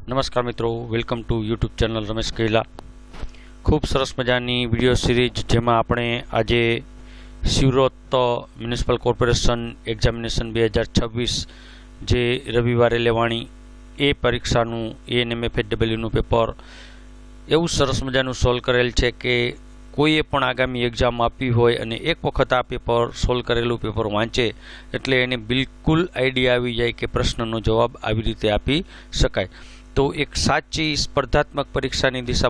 નમસ્કાર મિત્રો, welcome to YouTube channel Ramesh Kaila. ખૂબ સરસ મજાની વિડીયો સિરીઝ જેમાં આપણે આજે સુરત મ્યુનિસિપલ કોર્પોરેશન એક્ઝામિનેશન 2026 જે રવિવારે લેવાણી એ પરીક્ષાનું ANMFHWનું પેપર એવું સરસ મજાનું સોલ્વ કરેલ છે કે કોઈએ પણ આગામી એક્ઝામ આપી હોય અને એક વખત આ પેપર સોલ્વ કરેલું પેપર વાંચે એટલે એને બિલકુલ આઈડિયા આવી જાય કે પ્રશ્નનો જવાબ આવી રીતે આપી શકાય। તો એક સાચી સ્પર્ધાત્મક પરીક્ષાની દિશા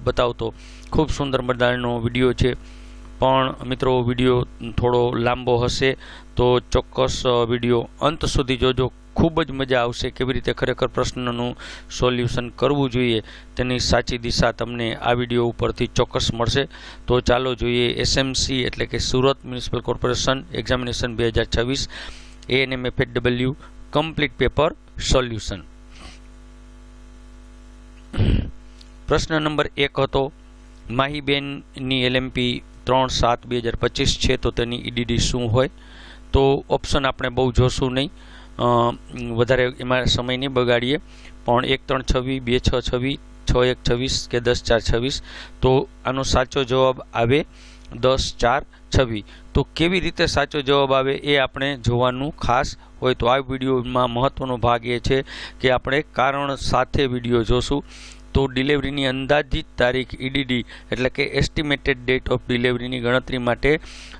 બતાવતો ખૂબ સુંદર મજાનો વિડીયો છે, પણ મિત્રો વિડીયો થોડો લાંબો હશે તો ચોક્કસ વિડીયો અંત સુધી જોજો। ખૂબ જ મજા આવશે કેવી રીતે ખરેખર પ્રશ્નનું સોલ્યુશન કરવું જોઈએ તેની સાચી દિશા તમને આ વિડીયો ઉપરથી ચોક્કસ મળશે। તો ચાલો જોઈએ SMC એટલે કે Surat municipal corporation examination 2026 ANMFHW complete paper solution. પ્રશ્ન નંબર 1 હતો માહીબેનની LMP 3/7/2025 છે તો તેની EDD શું હોય? તો ઓપ્શન આપણે બહુ જોશું નહીં, વધારે એમાં સમય નહીં બગાડીએ, પણ 1-3-26, 2-6-26, 6-1-26 કે 10-4-26। તો આનો સાચો જવાબ આવે 10-4-26। તો કેવી રીતે સાચો જવાબ આવે એ આપણે જોવાનું ખાસ હોય। તો આ વિડીયોમાં મહત્વનો ભાગ એ છે કે આપણે કારણ સાથે વિડીયો જોશું। તો ડિલિવરીની અંદાજિત તારીખ EDD એટલે કે એસ્ટિમેટેડ ડેટ ઓફ ડિલિવરીની ગણતરી માટે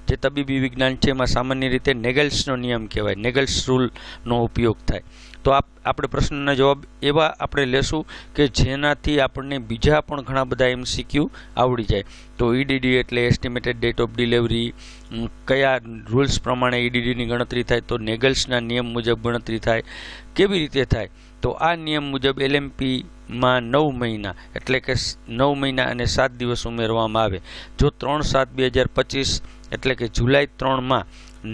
જે તબીબી વિજ્ઞાન છે એમાં સામાન્ય રીતે નેગલ્સનો નિયમ કહેવાય, નેગલ્સ રૂલનો ઉપયોગ થાય। તો આપણે પ્રશ્નના જવાબ એવા આપણે લેશું કે જેનાથી આપણને બીજા પણ ઘણા બધા MCQ આવડી જાય। તો EDD એટલે એસ્ટિમેટેડ ડેટ ઓફ ડિલિવરી, કયા રૂલ્સ પ્રમાણે EDDની ગણતરી થાય? તો નેગલ્સના નિયમ મુજબ ગણતરી થાય। કેવી રીતે થાય? તો આ નિયમ મુજબ LMPમાં 9 મહિના એટલે કે 9 મહિના અને 7 દિવસ ઉમેરવામાં આવે। જો 3/7/2025 એટલે કે જુલાઈ 3માં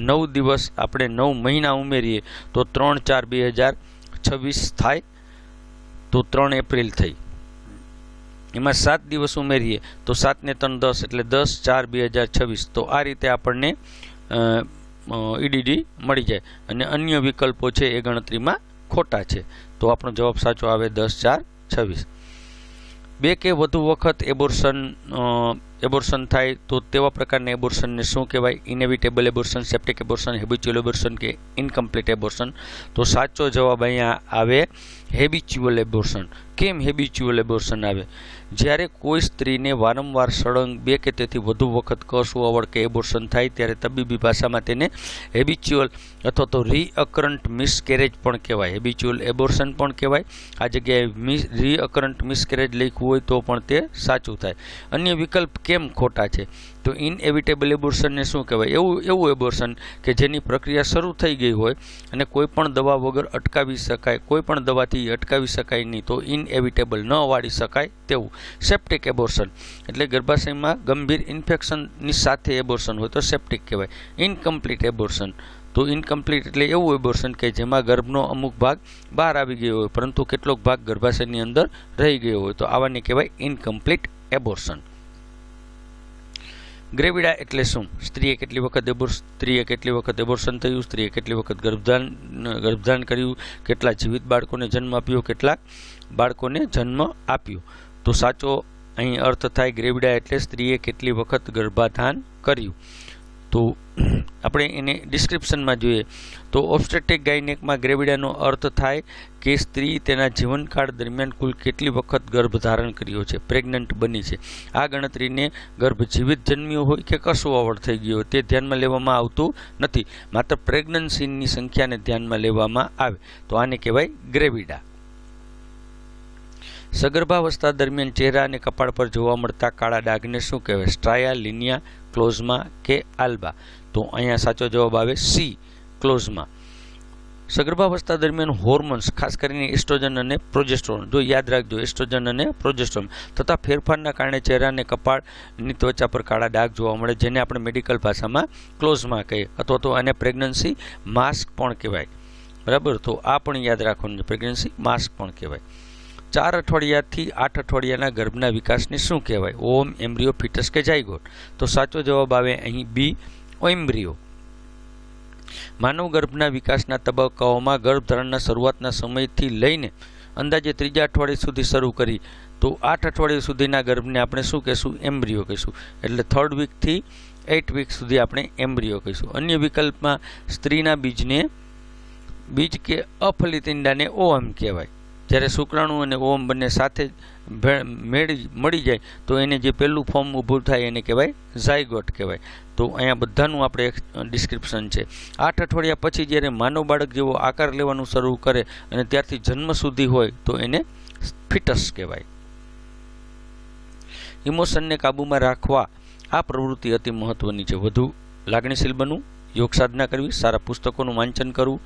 9 દિવસ આપણે 9 મહિના ઉમેરીએ તો 3/4/2026 થાય, તો 3 એપ્રિલ થઈ। એમાં 7 દિવસ ઉમેરીએ તો 7 ને 3 10 એટલે 10/4/2026। તો આ રીતે આપણને EDD મળી જાય અને અન્ય વિકલ્પો છે એ ગણતરીમાં ખોટા છે। તો આપણો જવાબ સાચો આવે 10-4-26। 2 કે વધુ વખત એબોર્શન થાય તો તેવા પ્રકારના એબોર્શનને શું કહેવાય? Inevitable abortion, septic abortion, habitual abortion કે ઇનકમ્પ્લીટ એબોર્શન? તો સાચો જવાબ અહીંયા આવે હેબિચ્યુઅલ એબોર્શન। કેમ હેબિચ્યુઅલ એબોર્શન આવે? જ્યારે કોઈ સ્ત્રીને વારંવાર સળંગ 2 કે તેથી વધુ વખત કસુવાવડ કે એબોર્શન થાય ત્યારે તબીબી ભાષામાં તેને હેબિચ્યુઅલ અથવા તો રીઅકરન્ટ મિસકેરેજ પણ કહેવાય, હેબિચ્યુઅલ એબોર્શન પણ કહેવાય। આ જગ્યાએ રીઅકરન્ટ મિસકેરેજ લખ્યું હોય તો પણ તે સાચું થાય। અન્ય વિકલ્પ કેમ ખોટા છે? તો ઇનએવિટેબલ એબોર્શનને શું કહેવાય? એવું એબોર્શન કે જેની પ્રક્રિયા શરૂ થઈ ગઈ હોય અને કોઈ પણ દવા વગર અટકાવી શકાય, કોઈ પણ દવાથી અટકાવી શકાય નહીં, તો ઇનએવિટેબલ ન વાળી શકાય તેવું। સેપ્ટિક એબોર્શન એટલે ગર્ભાશયમાં ગંભીર ઇન્ફેક્શનની સાથે એબોર્શન હોય તો સેપ્ટિક કહેવાય। ઇનકમ્પ્લીટ એબોર્શન તો ઇનકમ્પ્લીટ એટલે એવું એબોર્શન કે જેમાં ગર્ભનો અમુક ભાગ બહાર આવી ગયો હોય પરંતુ કેટલોક ભાગ ગર્ભાશયની અંદર રહી ગયો હોય, તો આવાને કહેવાય ઇનકમ્પ્લીટ એબોર્શન। ગ્રેવિડા એટલે શું? સ્ત્રીએ કેટલી વખત એબોર્શન થયું, સ્ત્રીએ કેટલી વખત ગર્ભધાન કર્યું, કેટલા જીવિત બાળકોને જન્મ આપ્યો, કેટલાક બાળકોને જન્મ આપ્યો? તો સાચો અહીં અર્થ થાય ગ્રેવિડા એટલે સ્ત્રીએ કેટલી વખત ગર્ભાધાન કર્યું। તો આપણે એને ડિસ્ક્રિપ્શનમાં જોઈએ તો ઓબ્સ્ટેટ્રિક ગાયનેકમાં ગ્રેવિડાનો અર્થ થાય કે સ્ત્રી તેના જીવનકાળ દરમિયાન કુલ કેટલી વખત ગર્ભધારણ કર્યો છે, પ્રેગ્નન્ટ બની છે। આ ગણતરીને ગર્ભ જીવિત જન્મ્યો હોય કે કસુવાવડ થઈ ગયો હોય તે ધ્યાનમાં લેવામાં આવતું નથી, માત્ર પ્રેગ્નન્સીની સંખ્યાને ધ્યાનમાં લેવામાં આવે, તો આને કહેવાય ગ્રેવિડા। સગર્ભાવસ્થા દરમિયાન ચહેરા અને કપાળ પર જોવા મળતા કાળા ડાઘને શું કહેવાય? સ્ટ્રાયા, લિનિયા, ક્લોઝમા કે આલ્બા? તો અહીંયા સાચો જવાબ આવે સી, ક્લોઝમા। સગર્ભાવસ્થા દરમિયાન હોર્મોન્સ ખાસ કરીને એસ્ટ્રોજન અને પ્રોજેસ્ટેરોન, જો યાદ રાખજો એસ્ટ્રોજન અને પ્રોજેસ્ટેરોન તથા ફેરફારના કારણે ચહેરા અને કપાળની ત્વચા પર કાળા ડાઘ જોવા મળે, જેને આપણે મેડિકલ ભાષામાં ક્લોઝમા કહીએ અથવા તો આને પ્રેગ્નન્સી માસ્ક પણ કહેવાય, બરાબર? તો આ પણ યાદ રાખવાનું છે, પ્રેગ્નન્સી માસ્ક પણ કહેવાય। 4 અઠવાડિયાથી 8 અઠવાડિયાના ગર્ભના વિકાસને શું કહેવાય? ઓમ, એમ્બ્રિયો, ફિટસ કે જાયગોટ? તો સાચો જવાબ આવે અહીં બી, એમ્બ્રિયો। માનવ ગર્ભના વિકાસના તબક્કાઓમાં ગર્ભધારણના શરૂઆતના સમયથી લઈને અંદાજે ત્રીજા અઠવાડિયે સુધી શરૂ કરી તો 8 અઠવાડિયા સુધીના ગર્ભને આપણે શું કહીશું? એમ્બ્રિયો કહીશું. એટલે 3rd વીકથી 8 વીક સુધી આપણે એમ્બ્રિયો કહીશું. અન્ય વિકલ્પમાં સ્ત્રીના બીજ કે અફલિત ઈંડાને ઓવમ કહેવાય. જ્યારે શુક્રાણુ અને ઓવમ બંને સાથે મળી જાય તો એને જે પહેલું ફોર્મ ઊભું થાય એને કહેવાય ઝાયગોટ કહેવાય. તો અહીંયા બધાનું આપણે એક ડિસ્ક્રિપ્શન છે. 8 અઠવાડિયા પછી જ્યારે માનવ બાળક જેવો આકાર લેવાનું શરૂ કરે અને ત્યારથી જન્મ સુધી હોય તો એને ફિટસ કહેવાય. ઇમોશનને કાબૂમાં રાખવા આ પ્રવૃત્તિ અતિ મહત્વની છે. વધુ લાગણીશીલ બનવું, યોગ સાધના કરવી, સારા પુસ્તકોનું વાંચન કરવું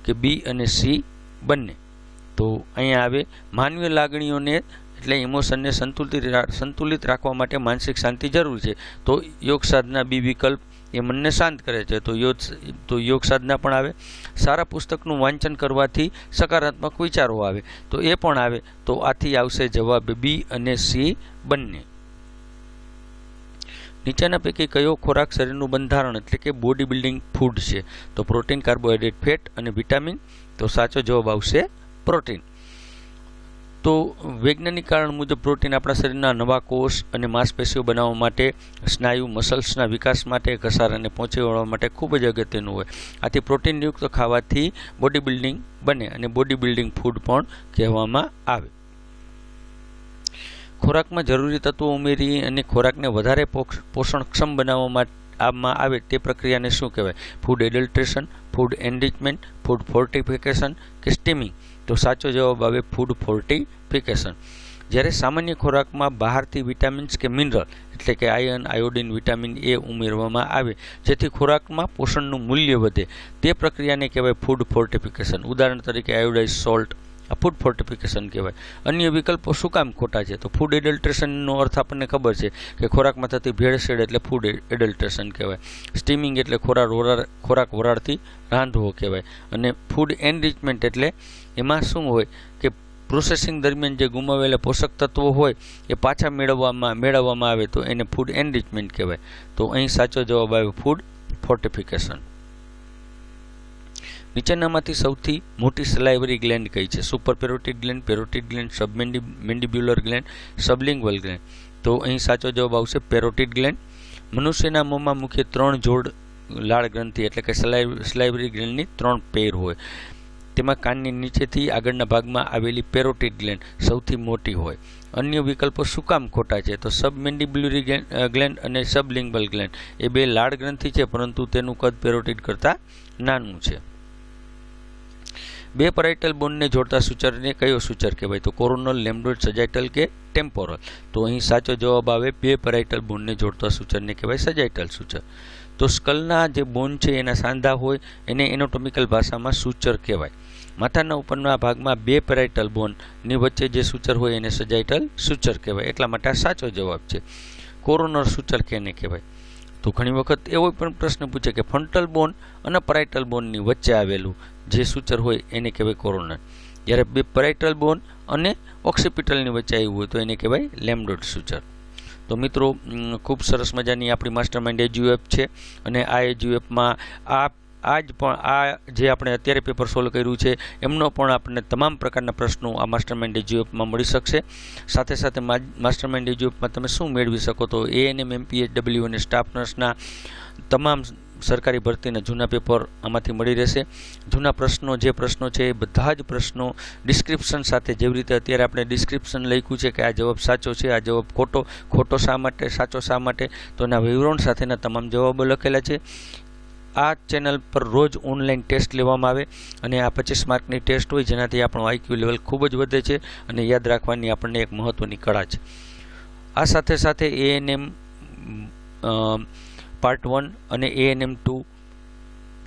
કે બી અને સી બંને. તો અહીંયા આવે માનવીય લાગણીઓને એટલે ઇમોશનને સંતુલિત રાખવા માટે માનસિક શાંતિ જરૂરી છે. તો યોગ સાધના બી વિકલ્પ એ મનને શાંત કરે છે. તો યોગ સાધના પણ આવે. સારા પુસ્તકનું વાંચન કરવાથી સકારાત્મક વિચારો આવે તો એ પણ આવે. તો આથી આવશે જવાબ બી અને સી બંને. નીચેના પૈકી કયો ખોરાક શરીરનું બંધારણ એટલે કે બોડી બિલ્ડિંગ ફૂડ છે? તો પ્રોટીન, કાર્બોહાઈડ્રેટ, ફેટ અને વિટામિન. તો સાચો જવાબ આવશે પ્રોટીન. તો વૈજ્ઞાનિક કારણ મુજબ પ્રોટીન આપણા શરીરના નવા કોષ અને માંસપેશીઓ બનાવવા માટે, સ્નાયુ મસલ્સના વિકાસ માટે, ઘસારાને પહોંચી વળવા માટે ખૂબ જ અગત્યનું હોય. આથી પ્રોટીનયુક્ત ખાવાથી બોડી બિલ્ડિંગ બને અને બોડી બિલ્ડિંગ ફૂડ પણ કહેવામાં આવે. ખોરાકમાં જરૂરી તત્વો ઉમેરી અને ખોરાકને વધારે પોષણક્ષમ બનાવવામાં આવે તે પ્રક્રિયાને શું કહેવાય? Food adulteration, food enrichment, food fortification કે સ્ટીમિંગ. તો સાચો જવાબ આવે ફૂડ ફોર્ટિફિકેશન. જ્યારે સામાન્ય ખોરાકમાં બહારથી વિટામિન્સ કે મિનરલ એટલે કે આયર્ન, આયોડિન, વિટામિન એ ઉમેરવામાં આવે જેથી ખોરાકમાં પોષણનું મૂલ્ય વધે તે પ્રક્રિયાને કહેવાય ફૂડ ફોર્ટિફિકેશન. ઉદાહરણ તરીકે આયોડાઇઝ સોલ્ટ, આ ફૂડ ફોર્ટિફિકેશન કહેવાય. અન્ય વિકલ્પો શું કામ ખોટા છે? તો ફૂડ એડલ્ટ્રેશનનો અર્થ આપણને ખબર છે કે ખોરાકમાં થતી ભેળસેળ એટલે ફૂડ એડલ્ટ્રેશન કહેવાય. સ્ટીમિંગ એટલે ખોરાક વરાળથી રાંધવો કહેવાય. અને ફૂડ એનરિચમેન્ટ એટલે એમાં શું હોય કે પ્રોસેસિંગ દરમિયાન જે ગુમાવેલા પોષક તત્વો હોય એ પાછા મેળવવામાં આવે તો એને ફૂડ એનરિચમેન્ટ કહેવાય. તો અહીં સાચો જવાબ આવે ફૂડ ફોર્ટિફિકેશન. નીચેનામાંથી સૌથી મોટી સલાઇવરી ગ્લેન્ડ કઈ છે? Super parotid gland, parotid gland, submandibular gland, sublingual gland. તો અહીં સાચો જવાબ આવશે પેરોટિડ ગ્લેન્ડ. મનુષ્યના મોંમાં મુખ્ય 3 જોડ લાળ ગ્રંથિ એટલે કે સલાઇવરી ગ્લેન્ડની 3 પેર હોય. તેમાં કાનની નીચેથી આગળના ભાગમાં આવેલી પેરોટિડ ગ્લેન્ડ સૌથી મોટી હોય. અન્ય વિકલ્પો શું કામ ખોટા છે? તો સબમેન્ડિબ્યુલરી ગ્લેન્ડ અને સબલિંગ્વલ ગ્લેન્ડ એ 2 લાળ ગ્રંથિ છે પરંતુ તેનું કદ પેરોટિડ કરતાં નાનું છે. 2 પેરાઇટલ બોનને જોડતા સૂચરને કયો સૂચર કહેવાય? તો કોરોનલ, લેમ્બોઇડ, સજાઇટલ કે ટેમ્પોરલ. તો અહીં સાચો જવાબ આવે 2 પેરાઇટલ બોનને જોડતા સૂચરને કહેવાય સજાઇટલ સૂચર. તો સ્કલના જે બોન છે એના સાંધા હોય એને એનાટોમિકલ ભાષામાં સૂચર કહેવાય. માથાના ઉપરના ભાગમાં 2 પેરાઇટલ બોનની વચ્ચે જે સૂચર હોય એને સજાઇટલ સૂચર કહેવાય. એટલા માટે આ સાચો જવાબ છે. કોરોનર સૂચર કેને કહેવાય? તો ઘણી વખત એવો પણ પ્રશ્ન પૂછે કે ફ્રન્ટલ બોન અને પેરાઇટલ બોનની વચ્ચે આવેલું જે સૂચર હોય એને કહેવાય કોરોનર. જ્યારે 2 પેરાઇટલ બોન અને ઓક્સિપિટલની વચ્ચે આવ્યું હોય તો એને કહેવાય લેમ્બોઇડ સૂચર. તો મિત્રો ખૂબ સરસ મજાની આપણી માસ્ટરમાઇન્ડ એજ્યુએપ છે અને આ એજ્યુએપમાં આ જે આપણે અત્યારે પેપર સોલ્વ કર્યું છે એમનો પણ આપણને તમામ પ્રકારના પ્રશ્નો આ માસ્ટરમાઇન્ડ એજ્યુએપમાં મળી શકશે. સાથે સાથે માસ્ટરમાઇન્ડ એજ્યુએપમાં તમે શું મેળવી શકો? તો એએનએમ, એમપીએચડબલ્યુ અને સ્ટાફ નર્સના તમામ સરકારી ભરતીના જૂના પેપર આમાંથી મળી રહેશે. જૂના પ્રશ્નો જે પ્રશ્નો છે એ બધા જ પ્રશ્નો ડિસ્ક્રિપ્શન સાથે, જેવી રીતે અત્યારે આપણે ડિસ્ક્રિપ્શન લખ્યું છે કે આ જવાબ સાચો છે, આ જવાબ ખોટો શા માટે, સાચો શા માટે, તો એના વિવરણ સાથેના તમામ જવાબો લખેલા છે. આ ચેનલ પર રોજ ઓનલાઈન ટેસ્ટ લેવામાં આવે અને આ 25 માર્કની ટેસ્ટ હોય જેનાથી આપણું આઈક્યુ લેવલ ખૂબ જ વધે છે અને યાદ રાખવાની આપણને એક મહત્ત્વની કળા છે. આ સાથે સાથે એએનએમ પાર્ટ 1 અને ANM 2,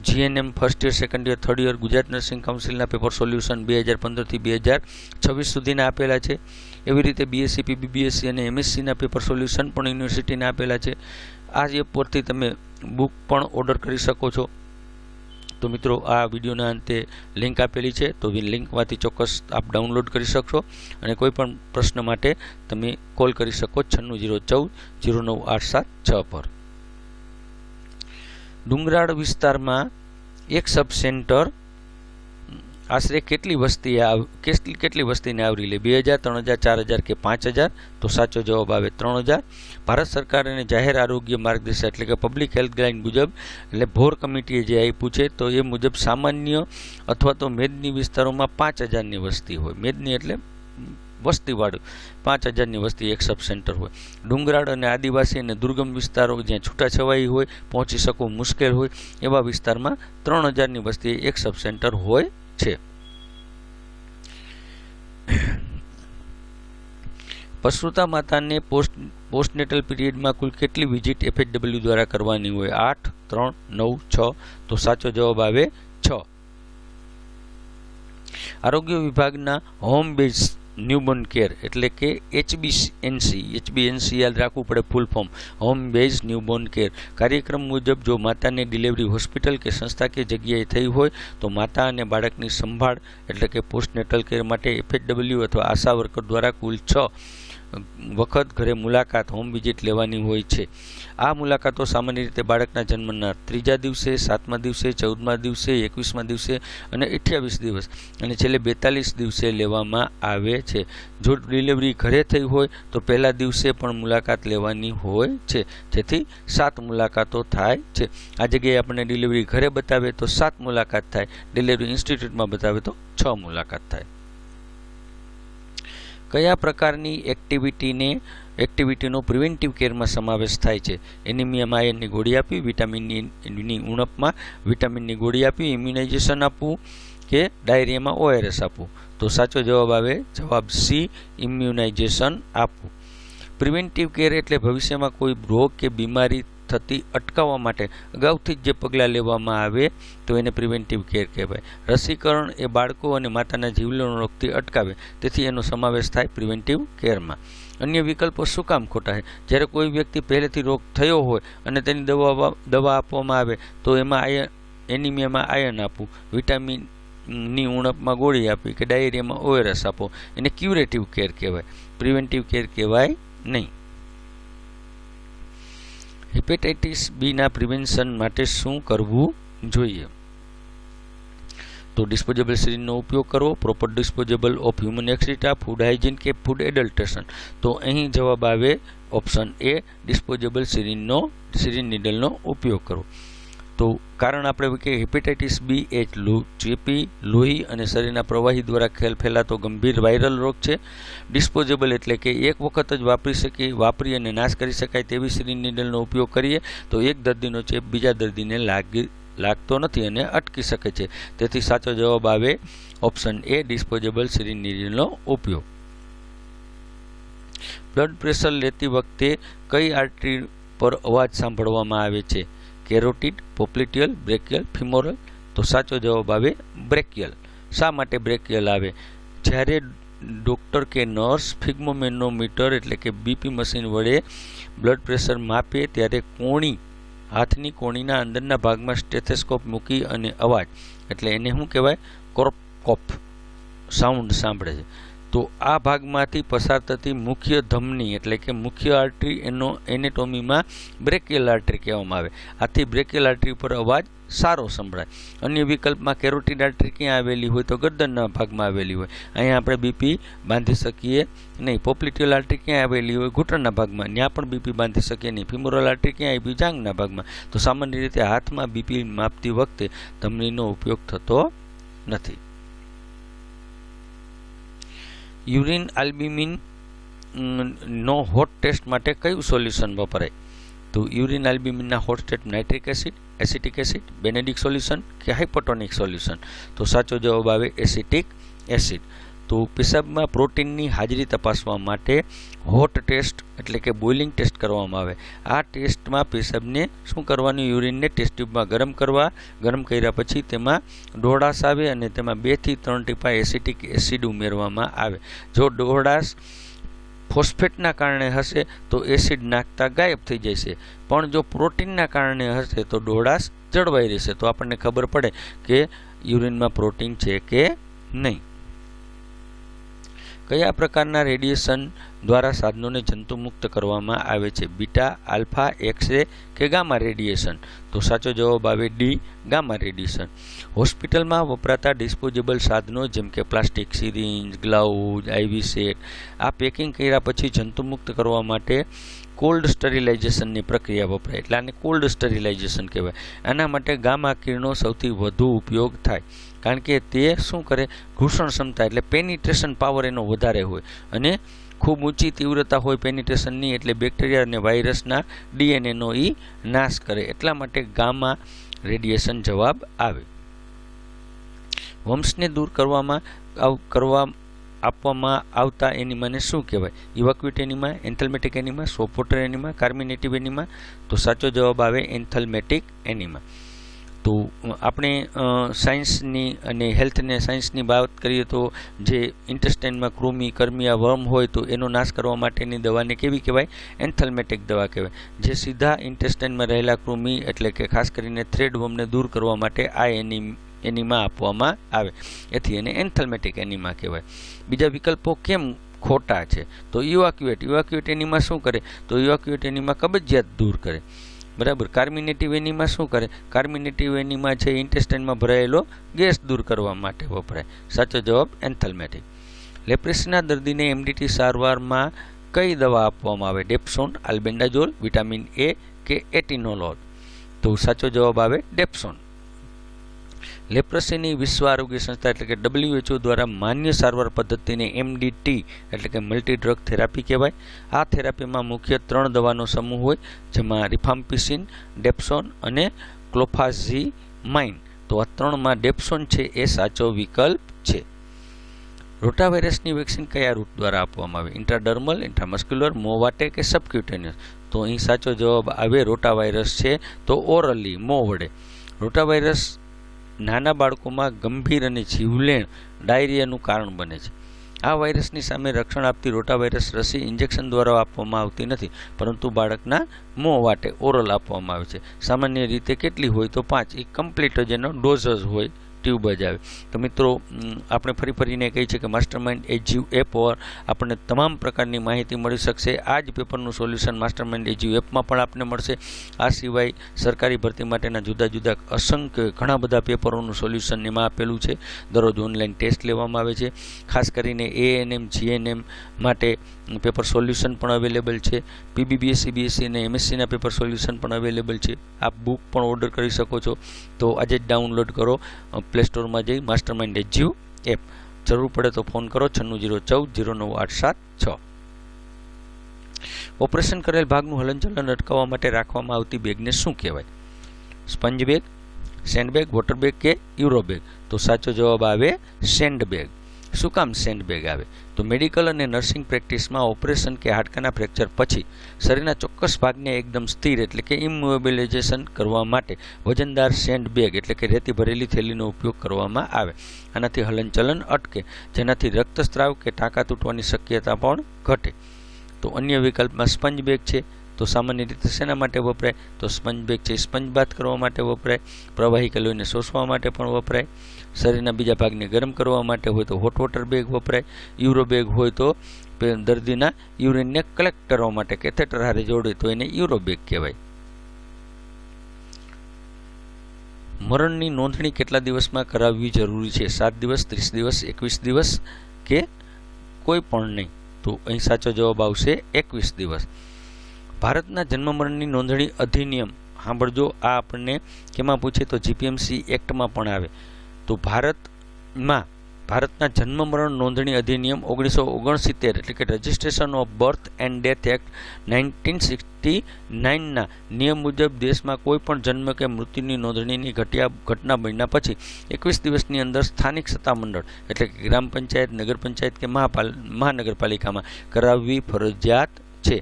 GNM first year, second year, third year Gujarat nursing કાઉન્સિલના પેપર સોલ્યુશન 2015થી 2026 સુધીના આપેલા છે. એવી રીતે બીએસસી, પીબીબીએસસી અને એમએસસીના પેપર સોલ્યુશન પણ યુનિવર્સિટીના આપેલા છે. આ એપ પરથી તમે બુક પણ ઓર્ડર કરી શકો છો. તો મિત્રો આ વિડીયોના અંતે લિંક આપેલી છે તો લિંકમાંથી ચોક્કસ આપ ડાઉનલોડ કરી શકશો અને કોઈ પણ પ્રશ્ન માટે તમે કોલ કરી શકો 9601409876 પર. ડુંગરાળ વિસ્તારમાં એક સબ સેન્ટર આશરે કેટલી વસ્તીને આવરી લે? 2000, 3000, 4000 કે 5000? તો સાચો જવાબ આવે 3000. ભારત સરકાર અને જાહેર આરોગ્ય માર્ગદર્શિકા એટલે કે પબ્લિક હેલ્થ ગાઈડ મુજબ, એટલે ભોર કમિટીએ જે આપ્યું છે તો એ મુજબ સામાન્ય અથવા તો મેદની વિસ્તારોમાં 5000ની વસ્તી હોય. મેદની એટલે વસ્તીવાળું 5000ની વસ્તી એક સબ સેન્ટર હોય. ડુંગરાળ અને આદિવાસી અને દુર્ગમ વિસ્તારો જ્યાં છૂટાછવાઈ હોય, પહોંચી શકવું મુશ્કેલ હોય, એવા વિસ્તારમાં 3000ની વસ્તી એક સબ સેન્ટર હોય છે. પ્રસૂતા માતાને પોસ્ટનેટલ પીરિયડમાં કુલ કેટલી વિઝિટ FHW દ્વારા કરવાની હોય? 8, 3, 9, 6? તો સાચો જવાબ આવે 6. આરોગ્ય વિભાગના હોમ બેઝ ન્યૂબોર્ન કેર એટલે કે HBNC યાદ રાખવું પડે full form, home base newborn care કાર્યક્રમ મુજબ જો માતાને ડિલિવરી હોસ્પિટલ કે સંસ્થાકીય જગ્યાએ થઈ હોય તો માતા અને બાળકની સંભાળ એટલે કે પોસ્ટનેટલ કેર માટે FHW અથવા આશા વર્કર દ્વારા કુલ 6 વખત ઘરે મુલાકાત હોમ વિઝિટ લેવાની હોય છે. આ મુલાકાતો સામાન્ય રીતે બાળકના જન્મના 3જા દિવસે, 7મા દિવસે, 14મા દિવસે, 21મા દિવસે અને 28 દિવસ અને છેલ્લે 42 દિવસે લેવામાં આવે છે. જો ડિલિવરી ઘરે થઈ હોય તો પહેલા દિવસે પણ મુલાકાત લેવાની હોય છે, જેથી 7 મુલાકાતો થાય છે. આ જગ્યાએ આપણને ડિલિવરી ઘરે બતાવે તો 7 મુલાકાત થાય, ડિલિવરી ઇન્સ્ટિટ્યૂટમાં બતાવે તો 6 મુલાકાત થાય. કયા પ્રકારની એક્ટિવિટીનો પ્રિવેન્ટિવ કેરમાં સમાવેશ થાય છે? એનિમિયામાં આયર્નની ગોળી આપવી, વિટામિનની ઉણપમાં વિટામિનની ગોળી આપવી, ઇમ્યુનાઇઝેશન આપવું કે ડાયરિયામાં ORS આપવું? તો સાચો જવાબ આવે જવાબ C, ઇમ્યુનાઇઝેશન આપવું. પ્રિવેન્ટિવ કેર એટલે ભવિષ્યમાં કોઈ રોગ કે બીમારી થતી અટકાવવા માટે અગાઉથી જ જે પગલાં લેવામાં આવે તો એને પ્રિવેન્ટિવ કેર કહેવાય. રસીકરણ એ બાળકો અને માતાના જીવલેણ રોગથી અટકાવે, તેથી એનો સમાવેશ થાય પ્રિવેન્ટિવ કેરમાં. અન્ય વિકલ્પો શું કામ ખોટા છે? જ્યારે કોઈ વ્યક્તિ પહેલેથી રોગ થયો હોય અને તેની દવા આપવામાં આવે તો એમાં એનિમિયામાં આયર્ન આપવું, વિટામિનની ઉણપમાં ગોળી આપવી કે ડાયરિયામાં ORS આપો, એને ક્યુરેટિવ કેર કહેવાય, પ્રિવેન્ટિવ કેર કહેવાય નહીં. હેપેટાઇટિસ બીના પ્રિવેન્શન માટે શું કરવું જોઈએ? તો ડિસ્પોઝેબલ સિરિંજનો ઉપયોગ કરવો, proper disposable of human excreta, food hygiene કે ફૂડ એડલ્ટ્રેશન? તો અહીં જવાબ આવે ઓપ્શન A, ડિસ્પોઝેબલ સિરિંજ નીડલનો ઉપયોગ કરવો. તો કારણ આપણે કે હેપેટાઇટિસ બી એ ચેપી, લોહી અને શરીરના પ્રવાહી દ્વારા ફેલાતો ગંભીર વાયરલ રોગ છે. ડિસ્પોઝેબલ એટલે કે એક વખત જ વાપરી અને નાશ કરી શકાય તેવી સિરિંજ નીડલનો ઉપયોગ કરીએ તો એક દર્દીનો ચેપ બીજા દર્દીને લાગતો નથી અને અટકી શકે છે. તેથી સાચો જવાબ આવે ઓપ્શન A, ડિસ્પોઝેબલ સિરિંજ નીડલનો ઉપયોગ. બ્લડ પ્રેશર લેતી વખતે કઈ આર્ટરી પર અવાજ સાંભળવામાં આવે છે? કેરોટિડ, પોપ્લિટિયલ, બ્રેકિયલ, ફિમોરલ? તો સાચો જવાબ આવે બ્રેકિયલ. શા માટે બ્રેકિયલ આવે? જ્યારે ડૉક્ટર કે નર્સ ફિગ્મોમેનોમીટર એટલે કે BP મશીન વડે બ્લડ પ્રેશર માપે ત્યારે હાથની કોણીના અંદરના ભાગમાં સ્ટેથેસ્કોપ મૂકી અને અવાજ એટલે એને શું કહેવાય? કોપ સાઉન્ડ સાંભળે છે. તો આ ભાગમાંથી પસાર થતી મુખ્ય ધમની એટલે કે મુખ્ય આર્ટરી એનો એનેટોમીમાં બ્રેકિયલ આર્ટરી કહેવામાં આવે. આથી બ્રેકિયલ આર્ટરી પર અવાજ સારો સંભળાય. અન્ય વિકલ્પમાં કેરોટિડ આર્ટરી ક્યાં આવેલી હોય? તો ગરદનના ભાગમાં આવેલી હોય, અહીંયા આપણે BP બાંધી શકીએ નહીં. પોપ્લિટિયલ આર્ટરી ક્યાં આવેલી હોય? ઘૂંટણના ભાગમાં, ત્યાં પણ BP બાંધી શકીએ નહીં. ફિમોરલ આર્ટરી ક્યાં આવી? જાંઘના ભાગમાં. તો સામાન્ય રીતે હાથમાં BP માપતી વખતે ધમનીનો ઉપયોગ થતો નથી. યુરિન આલ્બ્યુમિન નો હોટ ટેસ્ટ માટે કયું સોલ્યુશન વપરાય? તો યુરિન આલ્બ્યુમિનના hot test nitric acid, acetic acid, Benedict solution કે હાઇપોટોનિક સોલ્યુશન? તો સાચો જવાબ આવે એસિટિક એસિડ. તો પેશાબમાં પ્રોટીનની હાજરી તપાસવા માટે હોટ ટેસ્ટ એટલે કે બોઇલિંગ ટેસ્ટ કરવામાં આવે. આ ટેસ્ટમાં પેશાબને શું કરવાનું? યુરિનને ટેસ્ટ ટ્યુબમાં ગરમ કર્યા પછી તેમાં ડોળાશ આવે અને તેમાં 2 થી 3 ટીપા એસિટિક એસિડ ઉમેરવામાં આવે. જો ડોળાશ ફોસ્ફેટના કારણે હશે તો એસિડ નાખતા ગાયબ થઈ જશે, પણ જો પ્રોટીનના કારણે હશે તો ડોળાશ જળવાઈ રહેશે. તો આપણને ખબર પડે કે યુરિનમાં પ્રોટીન છે કે નહીં. કયા પ્રકારના રેડિયેશન દ્વારા સાધનોને જંતુમુક્ત કરવામાં આવે છે? બીટા, આલ્ફા, એક્સ-રે કે ગામા રેડિયેશન? તો સાચો જવાબ આવે ડી, ગામા રેડિયેશન. હોસ્પિટલમાં વપરાતા ડિસ્પોઝેબલ સાધનો જેમ કે પ્લાસ્ટિક સિરિંજ, ગ્લાઉઝ, આઈવી સેટ આ પેકિંગ કર્યા પછી જંતુમુક્ત કરવા માટે કોલ્ડ સ્ટરીલાઇઝેશનની પ્રક્રિયા વપરાય, એટલે આને કોલ્ડ સ્ટરીલાઇઝેશન કહેવાય. આના માટે ગામા કિરણો સૌથી વધુ ઉપયોગ થાય, કારણ કે તે શું કરે, ઘૂસણ ક્ષમતા એટલે પેનિટ્રેશન પાવર એનો વધારે હોય અને ખૂબ ઊંચી તીવ્રતા હોય પેનિટ્રેશનની, એટલે બેક્ટેરિયા અને વાયરસના ડીએનએનો એ નાશ કરે. એટલા માટે ગામા રેડિયેશન જવાબ આવે. વંશને દૂર આપવામાં આવતા એનિમાને શું કહેવાય? ઇવાક્યુએટ enema, એન્થેલ્મેટિક enema, shop water enema, કાર્મિનેટિવ enema? તો સાચો જવાબ આવે એન્થેલ્મેટિક એનિમા. તો આપણે સાયન્સની અને હેલ્થને સાયન્સની વાત કરીએ તો જે ઇન્ટેસ્ટાઇનમાં કૃમિ, કર્મિયા, વર્મ હોય તો એનો નાશ કરવા માટેની દવાને કેવી કહેવાય? એન્થેલ્મેટિક દવા કહેવાય. જે સીધા ઇન્ટેસ્ટાઇનમાં રહેલા કૃમિ એટલે કે ખાસ કરીને થ્રેડ વર્મને દૂર કરવા માટે આ એનિમા આપવામાં આવે, એથી એને એન્થેલ્મેટિક એનિમા કહેવાય. બીજા વિકલ્પો કેમ ખોટા છે? તો ઇવાક્યુએટ એનિમા શું કરે? તો ઇવાક્યુએટ એનિમા કબજિયાત દૂર કરે. બરાબર. કાર્મિનેટિવ એનિમા શું કરે? કાર્મિનેટિવ એનિમા છે ઇન્ટેસ્ટાઇનમાં ભરાયેલો ગેસ દૂર કરવા માટે વપરાય. સાચો જવાબ એન્થેલ્મેટિક. લેપ્રેસીના દર્દીને એમડીટી સારવારમાં કઈ દવા આપવામાં આવે? ડેપ્સોન, આલ્બેન્ડાઝોલ, વિટામિન એ કે એટિનોલોલ? તો સાચો જવાબ આવે ડેપ્સોન. લેપ્રસીની વિશ્વ આરોગ્ય સંસ્થા એટલે કે WHO દ્વારા માન્ય સારવાર પદ્ધતિને MDT એટલે કે મલ્ટી ડ્રગ થેરાપી કહેવાય. આ થેરાપીમાં મુખ્ય 3 દવાનો સમૂહ હોય, જેમાં રિફામ્પિસિન, ડેપ્સોન અને ક્લોફાઝીમાઇન. તો આ 3માં ડેપ્સોન છે એ સાચો વિકલ્પ છે. રોટાવાયરસની વેક્સિન કયા રૂટ દ્વારા આપવામાં આવે? ઇન્ટ્રાડર્મલ, ઇન્ટ્રામસ્ક્યુલર, મોવાટે કે સબક્યુટેનિયસ? તો અહીં સાચો જવાબ આવે રોટાવાયરસ છે તો ઓરલી, મો વડે. રોટાવાયરસ નાના બાળકોમાં ગંભીર અને જીવલેણ ડાયરિયાનું કારણ બને છે. આ વાયરસની સામે રક્ષણ આપતી રોટાવાયરસ રસી ઇન્જેક્શન દ્વારા આપવામાં આવતી નથી, પરંતુ બાળકના મોં વાટે ઓરલ આપવામાં આવે છે. સામાન્ય રીતે કેટલી હોય? તો 5. એ કમ્પ્લીટ જ એનો ડોઝ જ હોય, ટ્યુબ જ આવે. તો મિત્રો આપણે ફરીને કહી છે કે માસ્ટરમાઇન્ડ એજ્યુ એપ પર આપણને તમામ પ્રકારની માહિતી મળી શકશે. આ જ પેપરનું સોલ્યુશન માસ્ટરમાઇન્ડ એજ્યુ એપમાં પણ આપને મળશે. આ સિવાય સરકારી ભરતી માટેના જુદા જુદા અસંખ્ય ઘણા બધા પેપરોનું સોલ્યુશન એમાં આપેલું છે. દરરોજ ઓનલાઈન ટેસ્ટ લેવામાં આવે છે. ખાસ કરીને ANM, GNM માટે પેપર સોલ્યુશન પણ અવેલેબલ છે. PBBS, CBSE અને MSCના પેપર સોલ્યુશન પણ અવેલેબલ છે. આપ બુક પણ ઓર્ડર કરી શકો છો. તો આજે જ ડાઉનલોડ કરો પ્લે સ્ટોરમાં જઈ માસ્ટરમાઇન્ડ એજ્યુ એપ. જરૂર પડે તો ફોન કરો 9601409876. ઓપરેશન કરેલ ભાગનું હલનચલન અટકાવવા માટે રાખવામાં આવતી બેગને શું કહેવાય? Sponge bag, send bag, water bag કે યુરો બેગ? તો સાચો જવાબ આવે સેન્ડ બેગ. શું કામ સેન્ડ બેગ આવે? તો મેડિકલ અને નર્સિંગ પ્રેક્ટિસમાં ઓપરેશન કે હાડકાના ફ્રેક્ચર પછી શરીરના ચોક્કસ ભાગને એકદમ સ્થિર એટલે કે ઇમોબિલાઇઝેશન કરવા માટે વજનદાર સેન્ડ બેગ એટલે કે રેતી ભરેલી થેલીનો ઉપયોગ કરવામાં આવે. આનાથી હલનચલન અટકે, જેનાથી રક્તસ્રાવ કે ટાંકા તૂટવાની શક્યતા પણ ઘટે. તો અન્ય વિકલ્પમાં સ્પંજ બેગ છે. તો સામાન્ય રીતે શેના માટે વપરાય? તો સ્પંજ બેગ છે સ્પંજ બાથ કરવા માટે વપરાય, પ્રવાહી લોહીને શોષવા માટે પણ વપરાય, શરીરના બીજા ભાગને ગરમ કરવા માટે હોય તો હોટ વોટર બેગ વપરાય, યુરો બેગ હોય તો દર્દીના યુરિનને કલેક્ટ કરવા માટે કેથેટર હારે જોડે તો એને યુરો બેગ કહેવાય. મરણની નોંધણી કેટલા દિવસમાં કરાવવી જરૂરી છે? 7 દિવસ, 30 દિવસ, 21 દિવસ કે કોઈ પણ નહીં? તો અહીં સાચો જવાબ આવશે 21 દિવસ. ભારતના જન્મ મરણની નોંધણી અધિનિયમ સાંભળજો, આ આપણને કેમાં પૂછે તો GPMC એક્ટમાં પણ આવે. તો ભારતના જન્મ મરણ નોંધણી અધિનિયમ 1969 એટલે કે registration of birth and death act 1969ના નિયમ મુજબ દેશમાં કોઈ પણ જન્મ કે મૃત્યુની નોંધણીની ઘટના બન્યા પછી 21 દિવસની અંદર સ્થાનિક સત્તામંડળ એટલે કે ગ્રામ પંચાયત, નગર પંચાયત કે મહાનગરપાલિકામાં કરાવવી ફરજિયાત છે.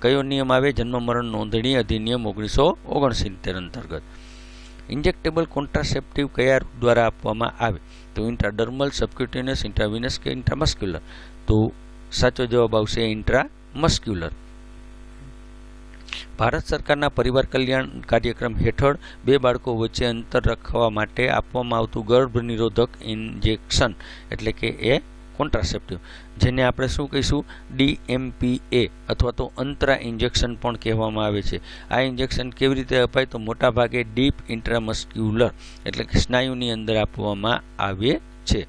કયો નિયમ આવે? જન્મ મરણ નોંધણી અધિનિયમ 1969 અંતર્ગત. ઇન્જેક્ટેબલ કોન્ટ્રાસેપ્ટિવ કયા રૂટ દ્વારા આપવામાં આવે? તો ઇન્ટ્રાડર્મલ, સબક્યુટેનિયસ, ઇન્ટ્રાવિનસ કે ઇન્ટ્રામસ્ક્યુલર? તો સાચો જવાબ આવશે ઇન્ટ્રામસ્ક્યુલર. ભારત સરકારના પરિવાર કલ્યાણ કાર્યક્રમ હેઠળ 2 બાળકો વચ્ચે અંતર રાખવા માટે આપવામાં આવતું ગર્ભ નિરોધક ઇન્જેક્શન એટલે કે એ કોન્ટ્રાસેપ્ટિવ, જેને આપણે શું કહીશું DMPA અથવા તો અંતરા ઇન્જેક્શન પણ કહેવામાં આવે છે. આ ઇન્જેક્શન કેવી રીતે અપાય? તો મોટા ભાગે ડીપ ઇન્ટ્રામસ્ક્યુલર એટલે કે સ્નાયુની અંદર આપવામાં આવે છે.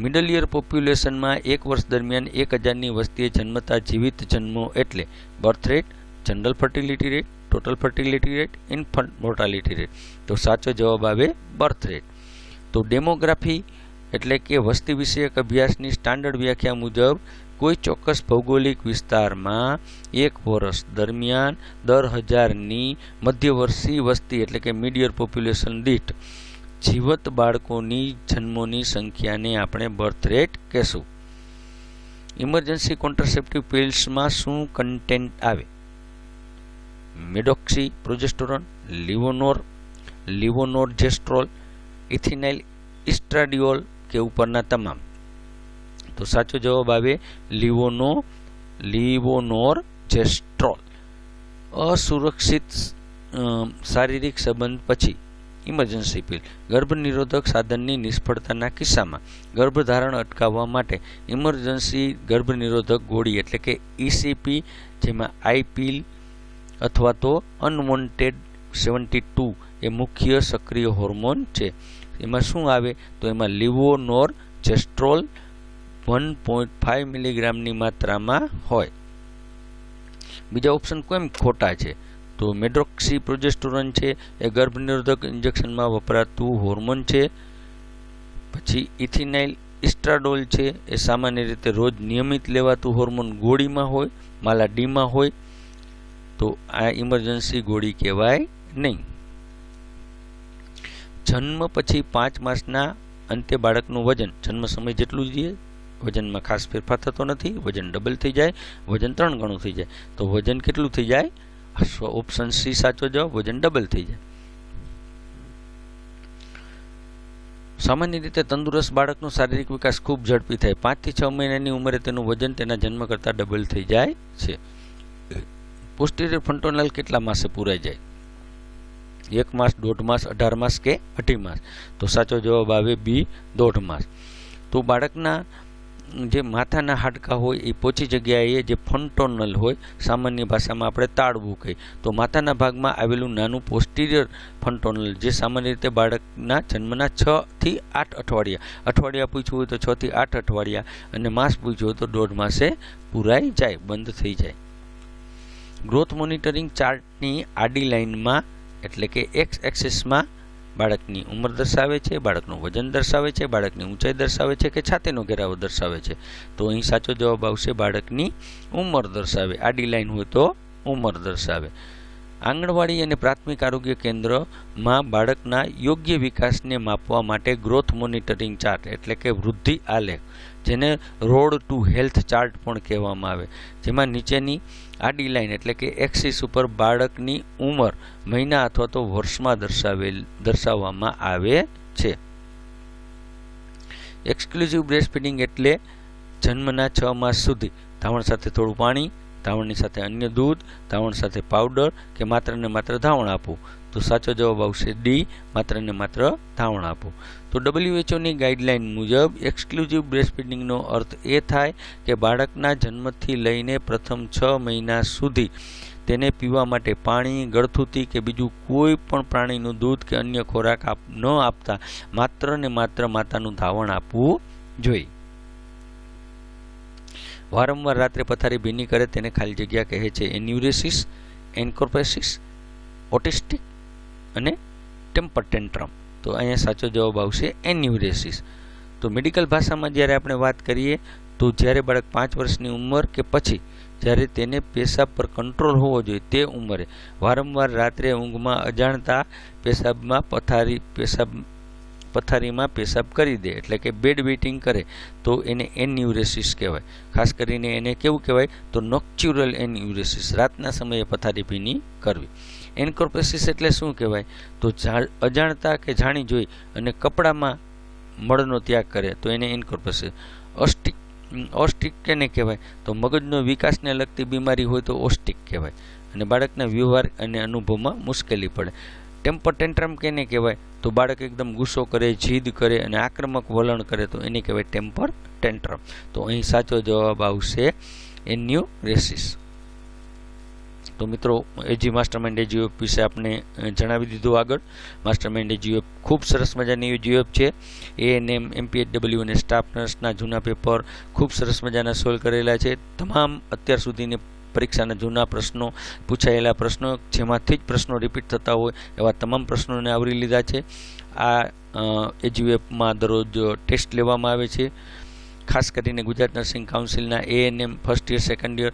મિડલ ઇયર પોપ્યુલેશનમાં 1 વર્ષ દરમિયાન 1000ની વસ્તીએ જન્મતા જીવિત જન્મો એટલે birth rate, general fertility rate, total fertility rate, infant mortality rate. તો સાચો જવાબ આવે બર્થ રેટ. તો ડેમોગ્રાફી એટલે કે વસ્તી વિષયક અભ્યાસની સ્ટાન્ડર્ડ વ્યાખ્યા મુજબ કોઈ ચોક્કસ ભૌગોલિક વિસ્તારમાં 1 વર્ષ દરમિયાન દર 1000ની મધ્યવર્ષી વસ્તી એટલે કે મિડ યર પોપ્યુલેશન દીઠ જીવત બાળકોની જન્મોની સંખ્યાને આપણે બર્થ રેટ કહેશું. ઇમરજન્સી કોન્ટ્રાસેપ્ટિવ પિલ્સમાં શું કન્ટેન્ટ આવે? મેડોક્સી પ્રોજેસ્ટેરોન, લિવોનોર્જેસ્ટ્રોલ, ઇથિનાઇલ ઇસ્ટ્રાડિયોલ કે ઉપરના તમામ. તો સાચો જવાબ આવે લિવોનોર્જેસ્ટ્રોલ. અસુરક્ષિત શારીરિક સંબંધ પછી ઇમરજન્સી પિલ. ગર્ભનિરોધક સાધનની નિષ્ફળતાના કિસ્સામાં ગર્ભધારણ અટકાવવા માટે ઇમરજન્સી ગર્ભનિરોધક ગોળી એટલે કે ECP, જેમાં આઈ પિલ અથવા તો અનવોન્ટેડ 72 એ મુખ્ય સક્રિય હોર્મોન છે. એમાં શું આવે? તો એમાં લિવોનોર્જેસ્ટ્રોલ 1.5 મિલીગ્રામની માત્રામાં હોય. બીજા ઓપ્શન કેમ ખોટા છે? તો મેડોક્સી પ્રોજેસ્ટેરોન છે એ ગર્ભનિરોધક ઇન્જેક્શનમાં વપરાતું હોર્મોન છે. પછી ઇથિનાઇલ ઇસ્ટ્રાડોલ છે એ સામાન્ય રીતે રોજ નિયમિત લેવાતું હોર્મોન ગોળીમાં હોય, માલા ડીમાં હોય, તો આ ઇમરજન્સી ગોળી કહેવાય નહીં. જન્મ પછી 5 માસના અંતે બાળકનું વજન જન્મ સમય જેટલું જ રહે. વજનમાં ખાસ ફેરફાર થતો નથી. વજન ડબલ થઈ જાય, વજન 3 ગણું થઈ જાય. તો વજન કેટલું થઈ જાય? ઓપ્શન સી સાચો જવાબ, વજન ડબલ થઈ જાય. સામાન્ય રીતે તંદુરસ્ત બાળકનો શારીરિક વિકાસ ખૂબ ઝડપી થાય. 5 થી 6 મહિનાની ઉંમરે તેનું વજન તેના જન્મ કરતાં ડબલ થઈ જાય છે. પોસ્ટીરિયર ફ્રન્ટોનલ કેટલા માસે પૂરાઈ જાય? 1 માસ, 1.5 માસ, 18 માસ કે 2.5 માસ? તો સાચો જવાબ આવે બી, 1.5 માસ. તો બાળકના જે માથાના હાડકાં હોય એ પોચી જગ્યાએ જે ફ્રન્ટોનલ હોય, સામાન્ય ભાષામાં આપણે તાળવું કહીએ, તો માથાના ભાગમાં આવેલું નાનું પોસ્ટીરિયર ફ્રન્ટોનલ જે સામાન્ય રીતે બાળકના જન્મના 6 થી 8 અઠવાડિયા પૂછ્યું હોય તો 6 થી 8 અઠવાડિયા અને માસ પૂછ્યું હોય તો 1.5 માસે પૂરાઈ જાય, બંધ થઈ જાય. ગ્રોથ મોનિટરિંગ ચાર્ટની આડી લાઇનમાં એટલે કે એક્સ એક્સિસમાં બાળકની ઉંમર દર્શાવે છે, બાળકનું વજન દર્શાવે છે, બાળકની ઊંચાઈ દર્શાવે છે કે છાતીનો ઘેરાવો દર્શાવે છે? તો અહીં સાચો જવાબ આવશે બાળકની ઉંમર દર્શાવે. આડી લાઈન હોય તો ઉંમર દર્શાવે. આંગણવાડી અને પ્રાથમિક આરોગ્ય કેન્દ્રમાં બાળકના યોગ્ય વિકાસને માપવા માટે ગ્રોથ મોનિટરિંગ ચાર્ટ એટલે કે વૃદ્ધિ આલેખ, જેને રોડ ટુ હેલ્થ ચાર્ટ પણ કહેવામાં આવે, જેમાં નીચેની આડી લાઈન એટલે કે એક્સિસ ઉપર બાળકની ઉંમર મહિના અથવા તો વર્ષમાં દર્શાવવામાં આવે છે. એક્સક્લુઝિવ બ્રેસ્ટ ફીડિંગ એટલે જન્મના 6 માસ સુધી ધાવણ સાથે થોડું પાણી, ધાવણની સાથે અન્ય દૂધ, ધાવણ સાથે પાવડર કે માત્ર ને માત્ર ધાવણ આપવું. તો સાચો જવાબ આવશે ડી, માત્ર ને માત્ર ધાવણ આપવું. તો WHOની ગાઈડલાઈન મુજબ એક્સક્લુઝિવ બ્રેસ્ટ ફીડિંગનો અર્થ એ થાય કે બાળકના જન્મથી લઈને પ્રથમ 6 મહિના સુધી તેને પીવા માટે પાણી, ગળથૂથી કે બીજું કોઈ પણ પ્રાણીનું દૂધ કે અન્ય ખોરાક ન આપતા માત્ર ને માત્ર માતાનું ધાવણ આપવું જોઈએ. વારંવાર રાત્રે પથારી ભીની કરે તેને ખાલી જગ્યા કહે છે એન્યુરેસિસ, એન્કોર્પેસિસ, ઓટિસ્ટિક અને ટેમ્પર ટેન્ટ્રમ. તો અહીંયા સાચો જવાબ આવશે એન્યુરેસિસ. તો મેડિકલ ભાષામાં જ્યારે આપણે વાત કરીએ તો જ્યારે બાળક 5 વર્ષની ઉંમર કે પછી જ્યારે તેને પેશાબ પર કંટ્રોલ હોવો જોઈએ તે ઉંમરે વારંવાર રાત્રે ઊંઘમાં અજાણતા પથારીમાં પેશાબ કરી દે એટલે કે બેડ વેઇટિંગ કરે તો એને એન્યુરેસિસ કહેવાય. ખાસ કરીને એને કેવું કહેવાય? તો નોક્ચ્યુરલ એન્યુરેસિસ, રાતના સમયે પથારી ભીની કરવી. એન્કોર્પેસિસ એટલે શું કહેવાય? તો અજાણતા કે જાણી જોઈ અને કપડામાં મળનો ત્યાગ કરે તો એને એન્કોર્પેસિસ. ઓસ્ટિક કેને કહેવાય? તો મગજનો વિકાસને લગતી બીમારી હોય તો ઓસ્ટિક કહેવાય અને બાળકના વ્યવહાર અને અનુભવમાં મુશ્કેલી પડે. ટેમ્પર ટેન્ટ્રમ કેને કહેવાય? તો બાળક એકદમ ગુસ્સો કરે, જીદ કરે અને આક્રમક વલણ કરે તો એને કહેવાય ટેમ્પર ટેન્ટ્રમ. તો અહીં સાચો જવાબ આવશે એન્યુરેસિસ. તો મિત્રો એજી માસ્ટરમાઇન્ડ એજીઓએફ વિશે આપણે જણાવી દીધું આગળ. માસ્ટરમાઇન્ડ એજીઓએફ ખૂબ સરસ મજાની એજીઓએફ છે. એએનએમ, MPHW અને સ્ટાફ નર્સના જૂના પેપર ખૂબ સરસ મજાના સોલ્વ કરેલા છે. તમામ અત્યાર સુધીની પરીક્ષાના જૂના પ્રશ્નો, પૂછાયેલા પ્રશ્નો, જેમાંથી જ પ્રશ્નો રિપીટ થતા હોય એવા તમામ પ્રશ્નોને આવરી લીધા છે. આ એજીઓએફમાં દરરોજ ટેસ્ટ લેવામાં આવે છે. ખાસ કરીને ગુજરાત નર્સિંગ કાઉન્સિલના ANM first year second year,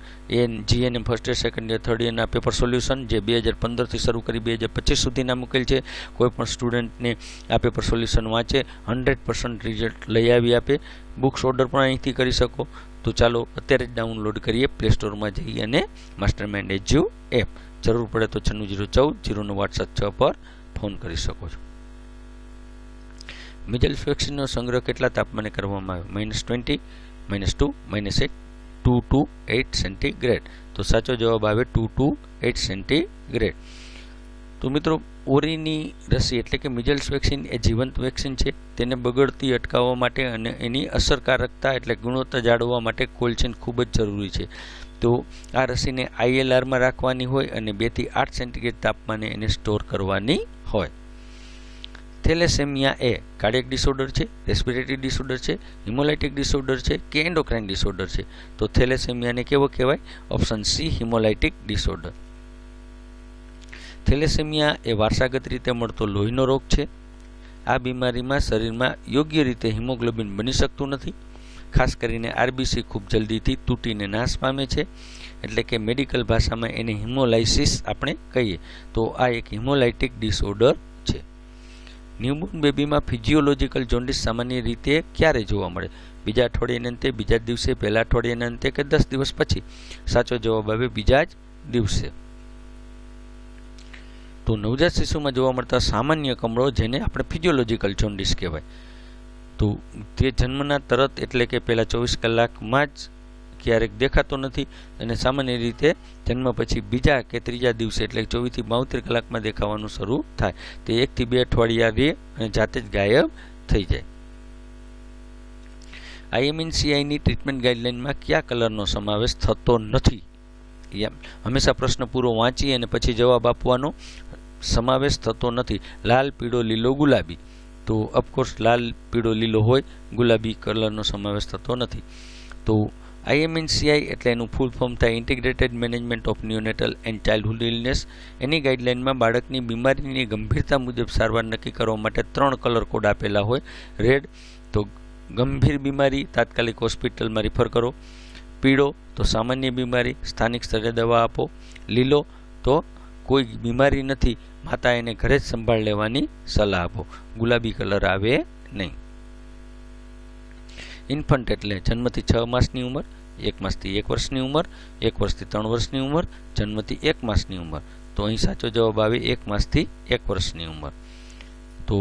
GNM first year second year third યરના પેપર સોલ્યુશન જે 2015થી શરૂ કરી 2025 સુધીના મૂકેલ છે. કોઈપણ સ્ટુડન્ટને આ પેપર સોલ્યુશન વાંચે 100% રિઝલ્ટ લઈ આવી આપે. બુક્સ ઓર્ડર પણ અહીંથી કરી શકો. તો ચાલો અત્યારે જ ડાઉનલોડ કરીએ, પ્લે સ્ટોરમાં જઈ અને માસ્ટરમાઇન્ડ એજ્યુ એપ. જરૂર પડે તો 9614 096 પર ફોન કરી શકો છો. મિઝલ્સ વેક્સિનનો સંગ્રહ કેટલા તાપમાને કરવામાં આવ્યો? -20, -2, -8, 2 to 8 સેન્ટીગ્રેડ. તો સાચો જવાબ આવે 2 to 8 સેન્ટીગ્રેડ. તો મિત્રો ઓરીની રસી એટલે કે મિઝલ્સ વેક્સિન એ જીવંત વેક્સિન છે. તેને બગડતી અટકાવવા માટે અને એની અસરકારકતા એટલે ગુણવત્તા જાળવવા માટે કોલ્ડ ચેન ખૂબ જ જરૂરી છે. તો આ રસીને ILRમાં રાખવાની હોય અને 2 થી 8 સેન્ટીગ્રેડ તાપમાને એને સ્ટોર કરવાની હોય. થેલેસેમિયા એ કાર્ડિયક ડિસઓર્ડર છે, રેસ્પિરેટરી ડિસઓર્ડર છે, હિમોલાઇટિક ડિસઓર્ડર છે કે એન્ડોક્રાઇન ડિસઓર્ડર છે? તો થેલેસેમિયાને કેવો કહેવાય? Option C, haemolytic disorder. Thalassaemia એ વારસાગત રીતે મળતો લોહીનો રોગ છે. આ બીમારીમાં શરીરમાં યોગ્ય રીતે હિમોગ્લોબિન બની શકતું નથી. ખાસ કરીને RBC ખૂબ જલ્દીથી તૂટીને નાશ પામે છે, એટલે કે મેડિકલ ભાષામાં એને હિમોલાઇસિસ આપણે કહીએ. તો આ એક હિમોલાઇટિક ડિસઓર્ડર છે. ન્યૂબોર્ન બેબીમાં ફિઝિયોલોજિકલ જોન્ડિસ સામાન્ય રીતે ક્યારે જોવા મળે? બીજા અઠવાડિયાના અંતે, બીજા જ દિવસે, પહેલા અઠવાડિયાના અંતે કે 10 દિવસ પછી? સાચો જવાબ આવે બીજા જ દિવસે. તો નવજાત શિશુમાં જોવા મળતા સામાન્ય કમળો જેને આપણે ફિઝિયોલોજિકલ જોન્ડિસ કહેવાય, તો તે જન્મના તરત એટલે કે પહેલા 24 કલાકમાં જ ક્યારેક દેખાતો નથી અને સામાન્ય રીતે જન્મ પછી બીજા કે ત્રીજા દિવસે એટલે 24 થી 72 કલાકમાં દેખાવાનું શરૂ થાય. તે 1 થી 2 અઠવાડિયા રહે અને જાતે જ ગાયબ થઈ જાય. IMNCIની ટ્રીટમેન્ટ ગાઈડલાઇનમાં કયા કલરનો સમાવેશ થતો નથી? હંમેશા પ્રશ્ન પૂરો વાંચી અને પછી જવાબ આપવાનો. સમાવેશ થતો નથી. લાલ, પીળો, લીલો, ગુલાબી. તો ઓફકોર્સ લાલ, પીળો, લીલો હોય, ગુલાબી કલરનો સમાવેશ થતો નથી. તો IMNCI એટલે એનું ફૂલ ફોર્મ થાય integrated management of neonatal and childhood illness. એની ગાઈડલાઇનમાં બાળકની બીમારીની ગંભીરતા મુજબ સારવાર નક્કી કરવા માટે 3 કલર કોડ આપેલા હોય. રેડ તો ગંભીર બીમારી, તાત્કાલિક હોસ્પિટલમાં રિફર કરો. પીળો તો સામાન્ય બીમારી, સ્થાનિક સ્તરે દવા આપો. લીલો તો કોઈ બીમારી નથી, માતા એને ઘરે જ સંભાળ લેવાની સલાહ આપો. ગુલાબી કલર આવે નહીં. ઇન્ફન્ટ એટલે જન્મથી 6 માસની ઉંમર, 1 માસથી 1 વર્ષની ઉંમર, 1 વર્ષથી 3 વર્ષની ઉંમર, જન્મથી 1 માસની ઉંમર. તો અહીં સાચો જવાબ આવે 1 માસથી 1 વર્ષની ઉંમર. તો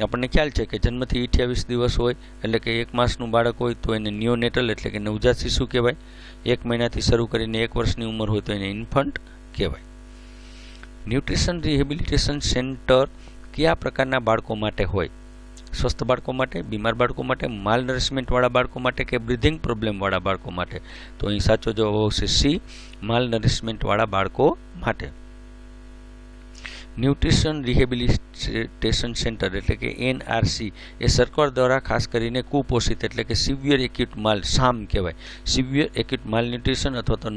આપણને ખ્યાલ છે કે જન્મથી 28 દિવસ હોય એટલે કે 1 માસનું બાળક હોય તો એને નિયોનેટલ એટલે કે નવજાત શિશુ કહેવાય. 1 મહિનાથી શરૂ કરીને 1 વર્ષની ઉંમર હોય તો એને ઇન્ફન્ટ કહેવાય. ન્યુટ્રિશન રિહેબિલિટેશન સેન્ટર કયા પ્રકારના બાળકો માટે હોય? સ્વસ્થ બાળકો માટે, બીમાર બાળકો માટે, માલ નરિશમેન્ટવાળા બાળકો માટે કે બ્રીધિંગ પ્રોબ્લેમવાળા બાળકો માટે? તો અહીં સાચો જવાબ આવશે સી, માલ નરિશમેન્ટવાળા બાળકો માટે. ન્યુટ્રિશન રિહેબિલિટેશન સેન્ટર એટલે કે NRC એ સરકાર દ્વારા ખાસ કરીને કુપોષિત એટલે કે સિવિયર એક્યુટ માલ સામ કહેવાય. સિવિયર એક્યુટ માલ ન્યુટ્રિશન અથવા તો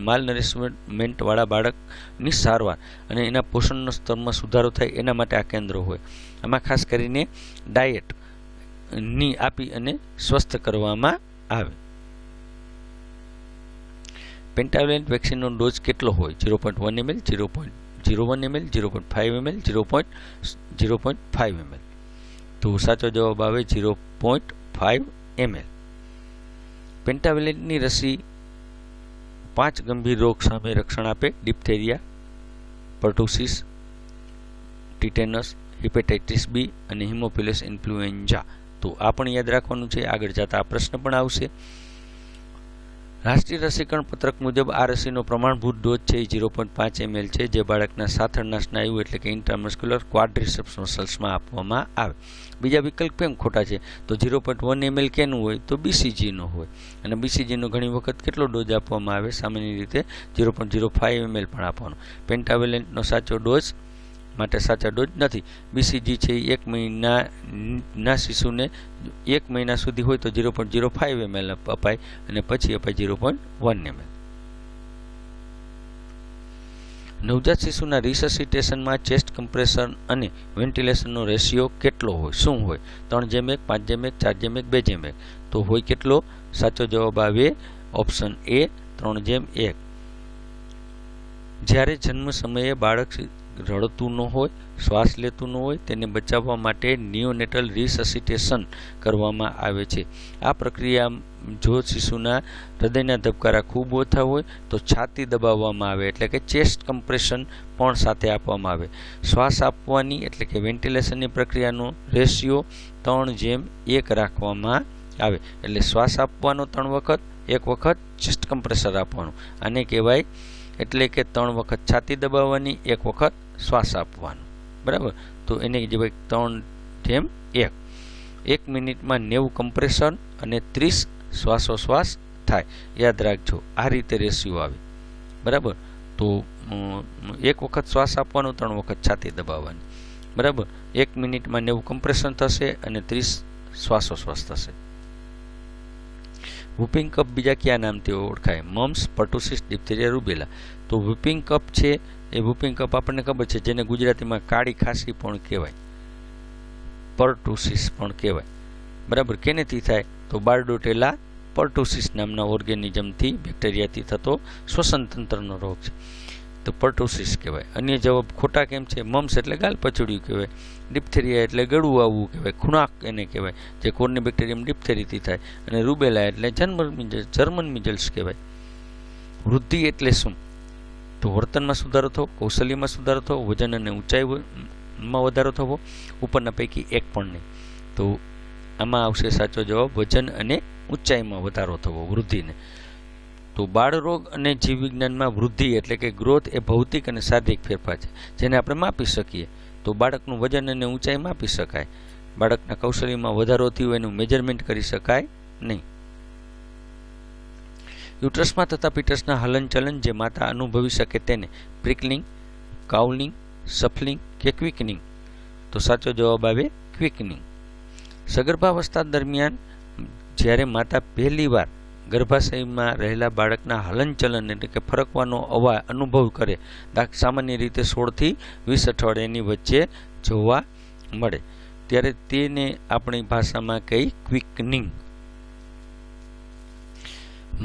માલ નરિશમેન્ટવાળા બાળકની સારવાર અને એના પોષણના સ્તરમાં સુધારો થાય એના માટે આ કેન્દ્ર હોય. આમાં ખાસ કરીને ડાયટની આપી અને સ્વસ્થ કરવામાં આવે. પેન્ટાવેલેન્ટ વેક્સિનનો ડોઝ કેટલો હોય? 0.1 ml, 0.01 ml, 0.5 ml, 0.5 ml. તો સાચો જવાબ આવે 0.5 ml. પેન્ટાવેલેન્ટની રસી 5 ગંભીર રોગ સામે રક્ષણ આપે: ડિપ્થેરિયા, પર્ટુસિસ, ટીટેનસ, હેપેટાઇટિસ B અને હિમોફિલસ ઇન્ફ્લુએન્ઝા. તો આ પણ યાદ રાખવાનું છે, આગળ જતા આ પ્રશ્ન પણ આવશે. 5 ગંભીર રોગ સામે રક્ષણ આપે: ડિપ્થેરિયા, પર્ટુસિસ, ટીટેનસ, હેપેટાઇટિસ B અને હિમોફિલસ ઇન્ફ્લુએન્ઝા. તો આ પણ યાદ રાખવાનું છે, આગળ જતા આ પ્રશ્ન પણ આવશે. રાષ્ટ્રીય રસીકરણ પત્રક મુજબ આ રસીનો પ્રમાણભૂત ડોઝ છે એ 0.5 ml છે, જે બાળકના સાથળના સ્નાયુ એટલે કે ઇન્ટ્રામસ્ક્યુલર ક્વાડ્રિસેપ્સ મસલ્સમાં આપવામાં આવે. બીજા વિકલ્પ કેમ ખોટા છે? તો 0.1 ml કેનું હોય? તો BCG નો હોય. અને BCG નો ઘણી વખત કેટલો ડોઝ આપવામાં આવે? સામાન્ય રીતે 0.05 ml પણ આપવાનો. પેન્ટાવેલેન્ટનો સાચો ડોઝ માટે સાચા ડોઝ નથી. BCG છે એ 1 મહિનાના શિશુને 1 મહિના સુધી હોય તો 0.05 ml અપાય અને પછી અપાય 0.1 ml. નવજાત શિશુના રિસસિટેશનમાં ચેસ્ટ કમ્પ્રેશન અને વેન્ટિલેશનનો રેશિયો કેટલો હોય? શું હોય? 3:1, 5:1, 4:1, 2:1. તો હોય કેટલો? સાચો જવાબ આવે ઓપ્શન એ 3:1. જ્યારે જન્મ સમયે બાળક રડતું ન હોય, શ્વાસ લેતું ન હોય, તેને બચાવવા માટે નિયોનેટલ રિસસિટેશન કરવામાં આવે છે. આ પ્રક્રિયા જો શિશુના હૃદયના ધબકારા ખૂબ ઓછા હોય તો છાતી દબાવવામાં આવે એટલે કે ચેસ્ટ કમ્પ્રેશન પણ સાથે આપવામાં આવે. શ્વાસ આપવાની એટલે કે વેન્ટિલેશનની પ્રક્રિયાનો રેશિયો 3:1 રાખવામાં આવે. એટલે શ્વાસ આપવાનો 3 વખત, 1 વખત ચેસ્ટ કમ્પ્રેસર આપવાનું. આને કહેવાય એટલે કે 3 વખત છાતી દબાવવાની, 1 વખત શ્વાસ આપવાનો. બરાબર? તો એને કહેવાય 3:1. 1 મિનિટમાં 90 કમ્પ્રેશન અને 30 શ્વાસોશ્વાસ થાય. યાદ રાખજો, આ રીતે રેશિયો આવે. બરાબર? તો 1 વખત શ્વાસ આપવાનો, 3 વખત છાતી દબાવવાની. બરાબર? 1 મિનિટમાં 90 કમ્પ્રેશન થશે અને 30 શ્વાસોશ્વાસ થશે. વૂપિંગ કપ બીજા કયા નામથી ઓળખાય? Mums, પર્ટુસિસ, diphtheria, rubella. તો વૂપિંગ કપ છે એ વૂપિંગ કપ આપણને ખબર છે, જેને ગુજરાતીમાં કાળી ખાંસી પણ કહેવાય, પર્ટુસિસ પણ કહેવાય. બરાબર? કેનેથી થાય? તો બારડોટેલા પર્ટુસિસ નામના ઓર્ગેનિઝમથી, બેક્ટેરિયાથી થતો શ્વસન તંત્રનો રોગ છે, તો પર્ટુસિસ કહેવાય. અન્ય જવાબ ખોટા કેમ છે? મમ્સ એટલે ગાલ પચુડિયું કહેવાય, ડિપ્થેરિયા એટલે ગળું આવવું કહેવાય, ખૂણાક એને કહેવાય, જે કોરની બેક્ટેરિયમ ડિપ્થેરીથી થાય, અને રૂબેલા એટલે જર્મન મિઝલ્સ કહેવાય. વૃદ્ધિ એટલે શું? તો વર્તનમાં સુધારો થવો, કૌશલ્યમાં સુધારો થવો, વજન અને ઊંચાઈમાં વધારો થવો, ઉપરના પૈકી એક પણ નહીં. તો આમાં આવશે સાચો જવાબ વજન અને ઊંચાઈમાં વધારો થવો, વૃદ્ધિને. તો બાળરોગ અને જીવવિજ્ઞાનમાં વૃદ્ધિ એટલે કે ગ્રોથ એ ભૌતિક અને શારીરિક ફેરફાર છે, જેને આપણે માપી શકીએ. તો બાળકનું વજન અને ઊંચાઈ માપી શકાય, બાળકના કૌશલ્યમાં વધારો થયો એનું મેજરમેન્ટ કરી શકાય નહીં. યુટ્રસમાં થતા ફીટસના હલનચલન જે માતા અનુભવી શકે તેને પ્રિકલિંગ, કાઉલિંગ, સફલિંગ કે ક્વિકનિંગ? તો સાચો જવાબ આવે ક્વિકનિંગ. સગર્ભાવસ્થા દરમિયાન જ્યારે માતા પહેલીવાર ગર્ભાશયમાં રહેલા બાળકના હલનચલન એટલે કે ફરકવાનો અનુભવ કરે, સામાન્ય રીતે 16 થી 20 અઠવાડિયાની વચ્ચે જોવા મળે, ત્યારે તેને આપણી ભાષામાં કહી ક્વિકનિંગ.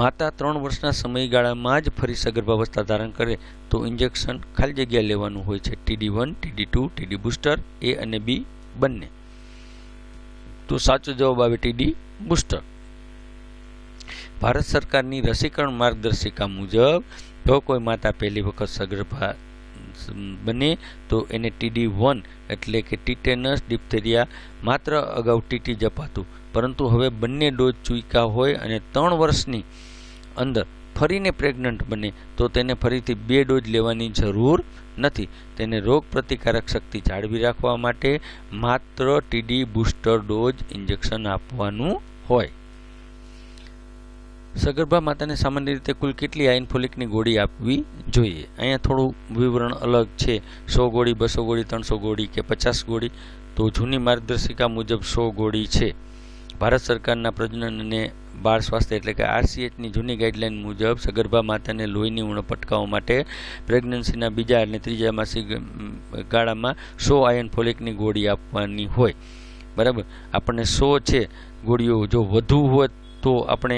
માતા 3 વર્ષના સમયગાળામાં જ ફરી સગર્ભાવસ્થા ધારણ કરે તો ઇન્જેક્શન ખાલી જગ્યા લેવાનું હોય છે, TD1, TD2, TD booster, A અને B બંને. તો સાચો જવાબ આવે TD બુસ્ટર. ભારત સરકારની રસીકરણ માર્ગદર્શિકા મુજબ જો કોઈ માતા પહેલી વખત સગર્ભા બને તો એને TD1 એટલે કે ટીટેનસ ડિપ્થેરિયા માત્ર અગાઉ TT જ અપાતું, પરંતુ હવે બંને ડોઝ ચૂક્યા હોય અને 3 વર્ષની અંદર ફરીને પ્રેગ્નન્ટ બને તો તેને ફરીથી 2 ડોઝ લેવાની જરૂર નથી. તેને રોગ પ્રતિકારક શક્તિ જાળવી રાખવા માટે માત્ર TD બુસ્ટર ડોઝ ઇન્જેક્શન આપવાનું હોય. સગર્ભા માતાને સામાન્ય રીતે કુલ કેટલી આયર્ન ફોલિકની ગોળી આપવી જોઈએ? અહીંયા થોડું વિવરણ અલગ છે. 100 ગોળી, 200 ગોળી, 300 ગોળી કે 50 ગોળી? તો જૂની માર્ગદર્શિકા મુજબ 100 ગોળી છે. ભારત સરકારના પ્રજનન અને બાળ સ્વાસ્થ્ય એટલે કે RCHની જૂની ગાઈડલાઇન મુજબ સગર્ભા માતાને લોહીની ઉણપ અટકાવવા માટે પ્રેગ્નન્સીના બીજા અને ત્રીજા માસિક ગાળામાં 100 આયર્ન ફોલિકની ગોળી આપવાની હોય. બરાબર? આપણને 100 છે ગોળીઓ, જો વધુ હોય તો આપણે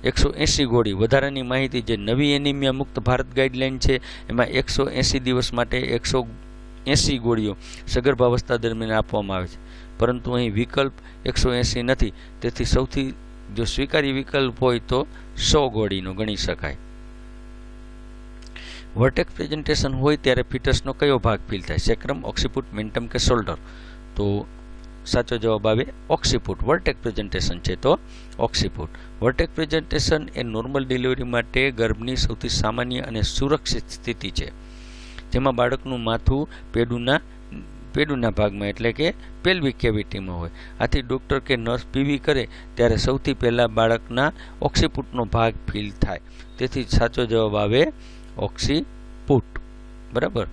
180 ગોળી. વધારાની માહિતી જે નવી એનિમિયા મુક્ત ભારત ગાઈડલાઇન છે એમાં 180 દિવસ માટે 180 ગોળીઓ સગર્ભાવસ્થા દરમિયાન આપવામાં આવે છે, પરંતુ અહીં વિકલ્પ 180 નથી, તેથી સૌથી જો સ્વીકાર્ય વિકલ્પ હોય તો 100 ગોળીનો ગણી શકાય. વર્ટેક્સ પ્રેઝન્ટેશન હોય ત્યારે ફીટસનો કયો ભાગ ફીલ થાય? સેક્રમ, ઓક્સિપુટ, મેન્ટમ કે શોલ્ડર? તો સાચો જવાબ આવે ઓક્સીપુટ. વર્ટેક પ્રેઝન્ટેશન છે તો ઓક્સીપુટ. વર્ટેક પ્રેઝન્ટેશન એ નોર્મલ ડિલિવરી માટે ગર્ભની સૌથી સામાન્ય અને સુરક્ષિત સ્થિતિ છે, જેમાં બાળકનું માથું પેડુના ભાગમાં એટલે કે પેલ્વિક કેવિટીમાં હોય. આથી ડૉક્ટર કે નર્સ પીવી કરે ત્યારે સૌથી પહેલાં બાળકના ઓક્સીપુટનો ભાગ ફીલ થાય. તેથી સાચો જવાબ આવે ઓક્સીપુટ. બરાબર.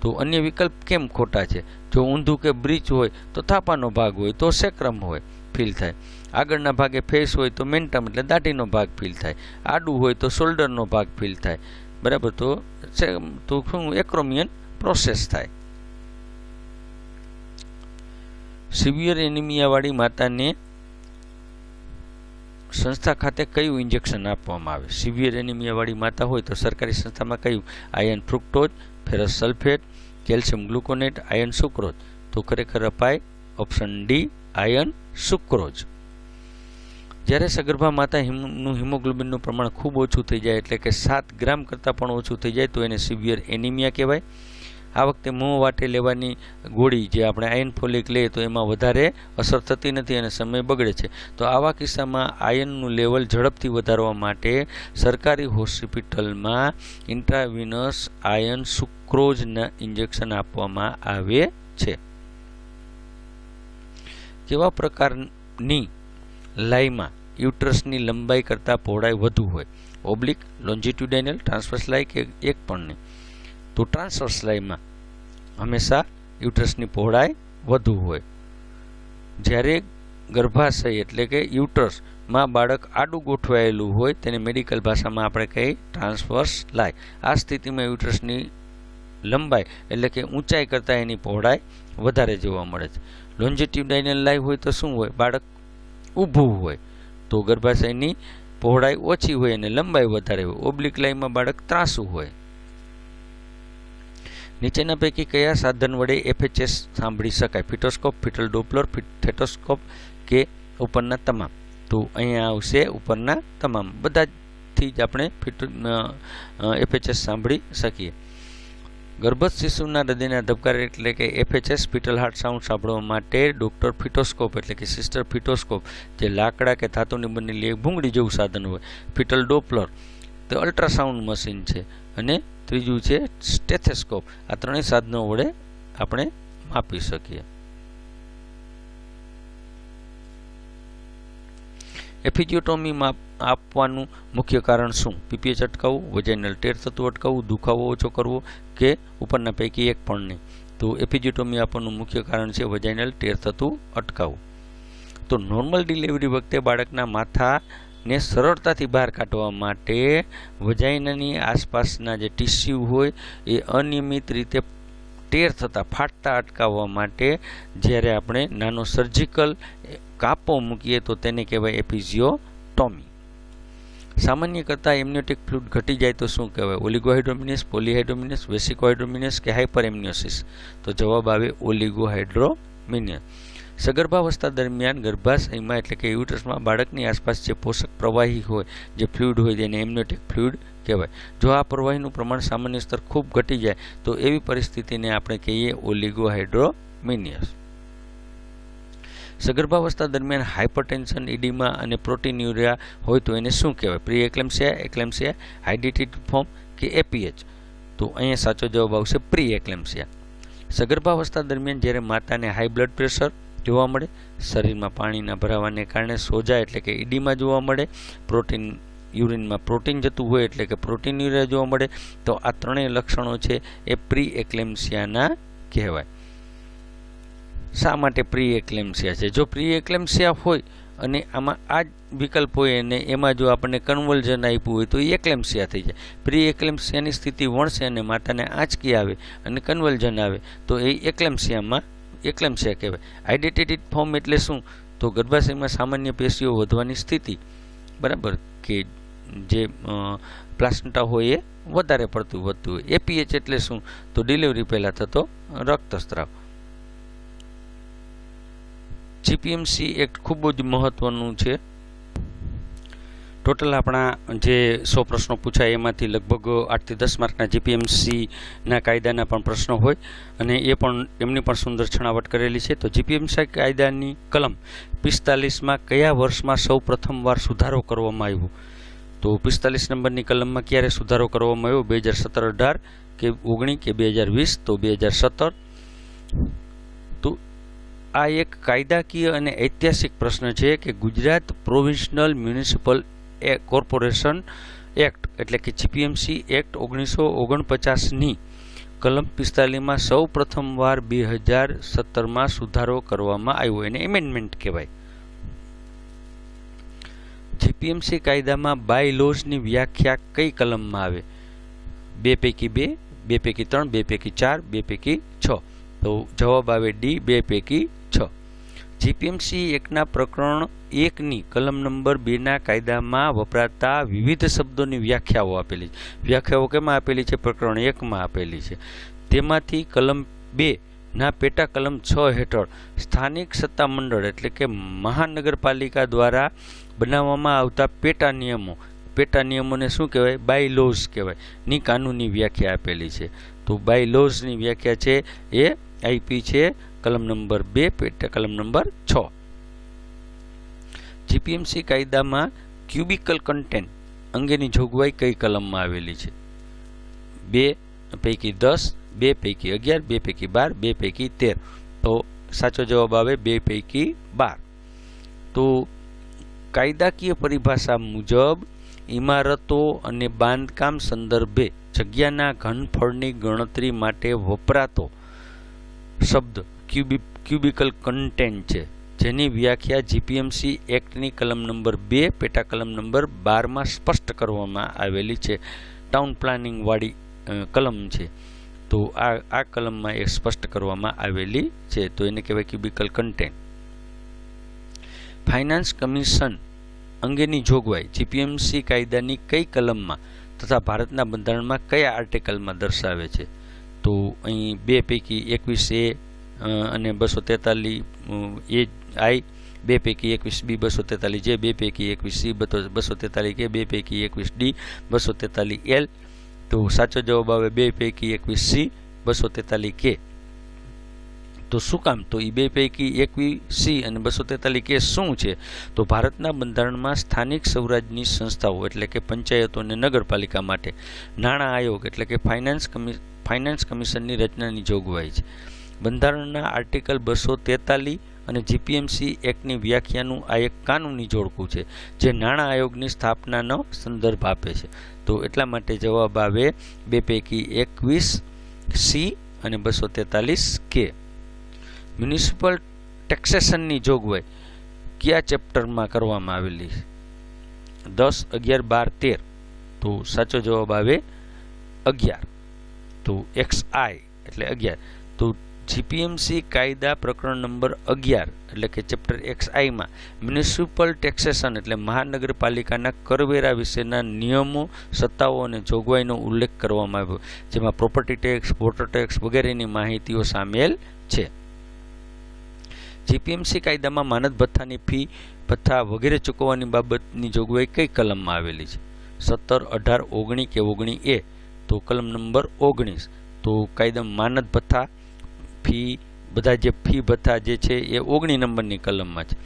તો અન્ય વિકલ્પ કેમ ખોટા છે? જો ઊંધું કે બ્રીચ હોય તો થાપાનો ભાગ હોય તો સેક્રમ હોય ફીલ થાય. આગળના ભાગે ફેસ હોય તો મેન્ટમ એટલે દાઢીનો ભાગ ફીલ થાય. આડું હોય તો શોલ્ડરનો ભાગ ફીલ થાય. બરાબર. તો શું એક્રોમિયન પ્રોસેસ થાય. સિવિયર એનિમિયાવાળી માતાને સંસ્થા ખાતે કયું ઇન્જેક્શન આપવામાં આવે? સિવિયર એનિમિયાવાળી માતા હોય તો સરકારી સંસ્થામાં કયું? Iron fructose, ferrous sulphate, calcium gluconate, iron sucrose. તો ખરેખર અપાય ઓપ્શન ડી આયર્ન સુક્રોઝ. જ્યારે સગર્ભા માતાનું હિમોગ્લોબિનનું પ્રમાણ ખૂબ ઓછું થઈ જાય એટલે કે 7 ગ્રામ કરતાં પણ ઓછું થઈ જાય તો એને સિવિયર એનિમિયા કહેવાય. આ વખતે મોં વાટે લેવાની ગોળી જે આપણે આયર્ન ફોલિક લઈએ તો એમાં વધારે અસર થતી નથી અને સમય બગડે છે. તો આવા કિસ્સામાં આયર્નનું લેવલ ઝડપથી વધારવા માટે સરકારી હોસ્પિટલમાં ઇન્ટ્રાવિનસ આયર્ન સુક્રોઝના ઇન્જેક્શન આપવામાં આવે છે. કેવા પ્રકારની લાઈમાં યુટ્રસની લંબાઈ કરતાં પહોળાઈ વધુ હોય? ઓબ્લિક, લોન્જિટ્યુડાઇનલ, ટ્રાન્સવર્સ લાઈ કે એક પણ નહીં? તો ટ્રાન્સવર્સ લાઈમાં હંમેશા યુટ્રસની પહોળાઈ વધુ હોય. જ્યારે ગર્ભાશય એટલે કે યુટ્રસમાં બાળક આડું ગોઠવાયેલું હોય તેને મેડિકલ ભાષામાં આપણે કહીએ ટ્રાન્સવર્સ લાઈ. આ સ્થિતિમાં યુટ્રસની લંબાઈ એટલે કે ઊંચાઈ કરતાં એની પહોળાઈ વધારે જોવા મળે છે. લોન્જિટ્યુડાઇનલ લાઈ હોય તો શું હોય? બાળક ઊભું હોય તો ગર્ભાશયની પહોળાઈ ઓછી હોય અને લંબાઈ વધારે હોય. ઓબ્લિક લાઈમાં બાળક ત્રાંસું હોય. નીચેના પૈકી કયા સાધન વડે FHS સાંભળી શકાય? ફિટોસ્કોપ, ફિટલ ડોપલર, થેટોસ્કોપ કે ઉપરના તમામ? તો અહીંયા આવશે ઉપરના તમામ. બધાથી જ આપણે FHS સાંભળી શકીએ. ગર્ભસ્થ શિશુના હૃદયના ધબકારા એટલે કે FHS ફિટલ હાર્ટ સાઉન્ડ સાંભળવા માટે ડૉક્ટર ફિટોસ્કોપ એટલે કે સિસ્ટર ફિટોસ્કોપ જે લાકડા કે ધાતુની બનેલી ભૂંગળી જેવું સાધન હોય. ફિટલ ડોપલર તો અલ્ટ્રાસાઉન્ડ મશીન છે અને ત્રીજું છે સ્ટેથેસ્કોપ. આ ત્રણેય સાધનો વડે આપણે માપી શકીએ. એપિઝિયોટોમી આપવાનું મુખ્ય કારણ શું? PPH અટકાવવું, વજાઇનલ ટેર થતું અટકાવવું, દુખાવો ઓછો કરવો કે ઉપરના પૈકી એક પણ નહીં? તો એપિઝિયોટોમી આપવાનું મુખ્ય કારણ છે વજાઇનલ ટેર થતું અટકાવવું. તો નોર્મલ ડિલિવરી વખતે બાળકના માથાને સરળતાથી બહાર કાઢવા માટે વજાઇનાની આસપાસના જે ટિશ્યુ હોય એ અનિયમિત રીતે ટેર થતાં ફાટતા અટકાવવા માટે જ્યારે આપણે નાનો સર્જિકલ કાપો મૂકીએ તો તેને કહેવાય એપિઝિયોટોમી. સામાન્ય કરતાં એમ્નિયોટિક ફ્લુઇડ ઘટી જાય તો શું કહેવાય? ઓલિગોહાઇડ્રોમિનસ, પોલીહાઇડ્રોમિનસ, વેસિકોહાઇડ્રોમિનસ કે હાઇપર એમ્નિયોસિસ? તો જવાબ આવે ઓલિગોહાઇડ્રોમિનસ. સગર્ભાવસ્થા દરમિયાન ગર્ભાશયમાં એટલે કે યુટ્રસમાં બાળકની આસપાસ જે પોષક પ્રવાહી હોય, જે ફ્લુઇડ હોય તેને એમ્નિયોટિક ફ્લુઇડ કહેવાય. જો આ પ્રવાહીનું પ્રમાણ સામાન્ય સ્તર ખૂબ ઘટી જાય તો એવી પરિસ્થિતિને આપણે કહીએ ઓલિગોહાઇડ્રોમિનસ. સગર્ભાવસ્થા દરમિયાન હાઇપરટેન્શન, ઇડીમા અને પ્રોટીન્યુરિયા હોય તો એને શું કહેવાય? પ્રી એક્લેમ્સિયા, એક્લેમ્સિયા, હાઇડ્રેટેડ ફોર્મ કે APH? તો અહીંયા સાચો જવાબ આવશે પ્રી એક્લેમ્સિયા. સગર્ભાવસ્થા દરમિયાન જ્યારે માતાને હાઈ બ્લડ પ્રેશર જોવા મળે, શરીરમાં પાણીના ભરાવાને કારણે સોજા એટલે કે ઇડીમા જોવા મળે, યુરિનમાં પ્રોટીન જતું હોય એટલે કે પ્રોટીન્યુરિયા જોવા મળે, તો આ ત્રણેય લક્ષણો છે એ પ્રી એક્લેમ્સિયાના કહેવાય. શા માટે પ્રી એક્લેમ્સિયા છે? જો પ્રી એક્લેમ્સિયા હોય અને આમાં આ જ વિકલ્પ હોય અને એમાં જો આપણને કન્વલ્ઝન આપ્યું હોય તો એ એક્લેમ્સિયા થઈ જાય. પ્રી એક્લેમ્સિયાની સ્થિતિ વણશે અને માતાને આંચકી આવે અને કન્વલ્ઝન આવે તો એ એક્લેમ્સિયા કહેવાય. હાઇડ્રેટેડ ફોર્મ એટલે શું? તો ગર્ભાશયમાં સામાન્ય પેશીઓ વધવાની સ્થિતિ, બરાબર, કે જે પ્લાસન્ટા હોય એ વધારે પડતું વધતું હોય. APH એટલે શું? તો ડિલિવરી પહેલાં થતો રક્તસ્રાવ. GPMC એક્ટ ખૂબ જ મહત્વનું છે. ટોટલ આપણા જે 100 પ્રશ્નો પૂછાય એમાંથી લગભગ 8 થી 10 માર્કના જીપીએમસીના કાયદાના પણ પ્રશ્નો હોય અને એમની પણ સુંદર છણાવટ કરેલી છે. તો જીપીએમસી કાયદાની કલમ 45માં કયા વર્ષમાં સૌ પ્રથમવાર સુધારો કરવામાં આવ્યો? તો 45 નંબરની કલમમાં ક્યારે સુધારો કરવામાં આવ્યો? 2017-18 કે 19 કે 2020? તો 2017. તો આ એક કાયદાકીય અને ઐતિહાસિક પ્રશ્ન છે કે ગુજરાત પ્રોવિન્શનલ મ્યુનિસિપલ કોર્પોરેશન એક્ટ એટલે કે જીપીએમસી એક્ટ 1949ની કલમ 45માં સૌ પ્રથમવાર 2017માં સુધારો કરવામાં આવ્યો, એને એમેન્ડમેન્ટ કહેવાય. જીપીએમસી કાયદામાં બાય લોઝની વ્યાખ્યા કઈ કલમમાં આવે? 2 પૈકી 2, 2 પૈકી 3, 2 પૈકી 4, 2 પૈકી 6. તો જવાબ આવે ડી, 2 પૈકી 6. જીપીએમસી એક્ટના પ્રકરણ 1ની કલમ નંબર 2ના કાયદામાં વપરાતા વિવિધ શબ્દોની વ્યાખ્યાઓ આપેલી છે. વ્યાખ્યાઓ કેમાં આપેલી છે? પ્રકરણ 1માં આપેલી છે. તેમાંથી કલમ 2ના પેટા કલમ 6 હેઠળ સ્થાનિક સત્તામંડળ એટલે કે મહાનગરપાલિકા દ્વારા બનાવવામાં આવતા પેટા નિયમોને શું કહેવાય? બાય લોઝ કહેવાય. ની કાનૂની વ્યાખ્યા આપેલી છે. તો બાય લોઝની વ્યાખ્યા છે એ આઈપી છે કલમ નંબર 2 પેટા કલમ નંબર 6. જીપીએમસી કાયદામાં ક્યુબિકલ કન્ટેન્ટ અંગેની જોગવાઈ કઈ કલમમાં આવેલી છે? 2 પૈકી 10, 2 પૈકી 11, 2 પૈકી 12, 2 પૈકી 13. તો સાચો જવાબ આવે 2 પૈકી 12. તો કાયદાકીય પરિભાષા મુજબ ઇમારતો અને બાંધકામ સંદર્ભે જગ્યાના ઘનફળની ગણતરી માટે વપરાતો શબ્દ ક્યુબિકલ કન્ટેન્ટ છે, જેની વ્યાખ્યા જીપીએમસી એક્ટની કલમ નંબર 2 પેટા કલમ નંબર 12માં સ્પષ્ટ કરવામાં આવેલી છે. ટાઉન પ્લાનિંગ વાળી કલમ છે. તો આ કલમમાં એ સ્પષ્ટ કરવામાં આવેલી છે. તો એને કહેવાય ક્યુબિકલ કન્ટેન્ટ. ફાઇનાન્સ કમિશન અંગેની જોગવાઈ જીપીએમસી કાયદાની કઈ કલમમાં તથા ભારતના બંધારણમાં કયા આર્ટિકલમાં દર્શાવે છે? તો અહીં 2 પૈકી 21A અને 243 એ આઈ, 2 પૈકી 21B 243J, 2 પૈકી 21C 243K, 2 પૈકી 21D 243L. તો સાચો જવાબ આવે 2 પૈકી 21C 243K. તો શું કામ? તો એ 2 પૈકી 21C અને 243K શું છે? તો ભારતના બંધારણમાં સ્થાનિક સ્વરાજની સંસ્થાઓ એટલે કે પંચાયતો અને નગરપાલિકા માટે નાણાં આયોગ એટલે કે ફાઇનાન્સ કમિશનની રચનાની જોગવાઈ છે. બંધારણના આર્ટિકલ 243 અને જીપીએમસી એક્ટની વ્યાખ્યાનું આ એક કાનૂની જોડકું છે જે નાણાં આયોગની સ્થાપનાનો સંદર્ભ આપે છે. તો એટલા માટે જવાબ આવે 2 પૈકી 21C અને 243K. મ્યુનિસિપલ ટેક્સેશનની જોગવાઈ કયા ચેપ્ટરમાં કરવામાં આવેલી છે? 10, 11, 12, 13. તો સાચો જવાબ આવે 11. તો XI એટલે 11. તો જીપીએમસી કાયદા પ્રકરણ નંબર 11 એટલે કે ચેપ્ટર XIમાં મ્યુનિસિપલ ટેક્સેશન એટલે મહાનગરપાલિકાના કરવેરા વિશેના નિયમો, સત્તાઓ અને જોગવાઈનો ઉલ્લેખ કરવામાં આવ્યો, જેમાં પ્રોપર્ટી ટેક્સ, વોટર ટેક્સ વગેરેની માહિતીઓ સામેલ છે. જીપીએમસી કાયદામાં માનદ ભથ્થાની ફી, ભથ્થા વગેરે ચૂકવવાની બાબતની જોગવાઈ કઈ કલમમાં આવેલી છે? 17, 18, 19 કે 19A? તો કલમ નંબર 19. તો કાયદામાં માનદ ભથ્થા, ફી, બધા જે ફી ભથ્થા જે છે એ 19 નંબરની કલમમાં છે.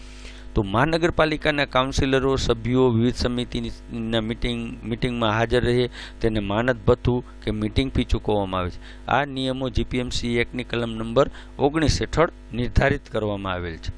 તો મહાનગરપાલિકાના કાઉન્સિલરો, સભ્યો વિવિધ સમિતિના મિટિંગમાં હાજર રહે તેને માનદ ભથ્થું કે મિટિંગ ફી ચૂકવવામાં આવે છે. આ નિયમો જીપીએમસી એક્ટની કલમ નંબર 19 હેઠળ નિર્ધારિત કરવામાં આવેલ છે.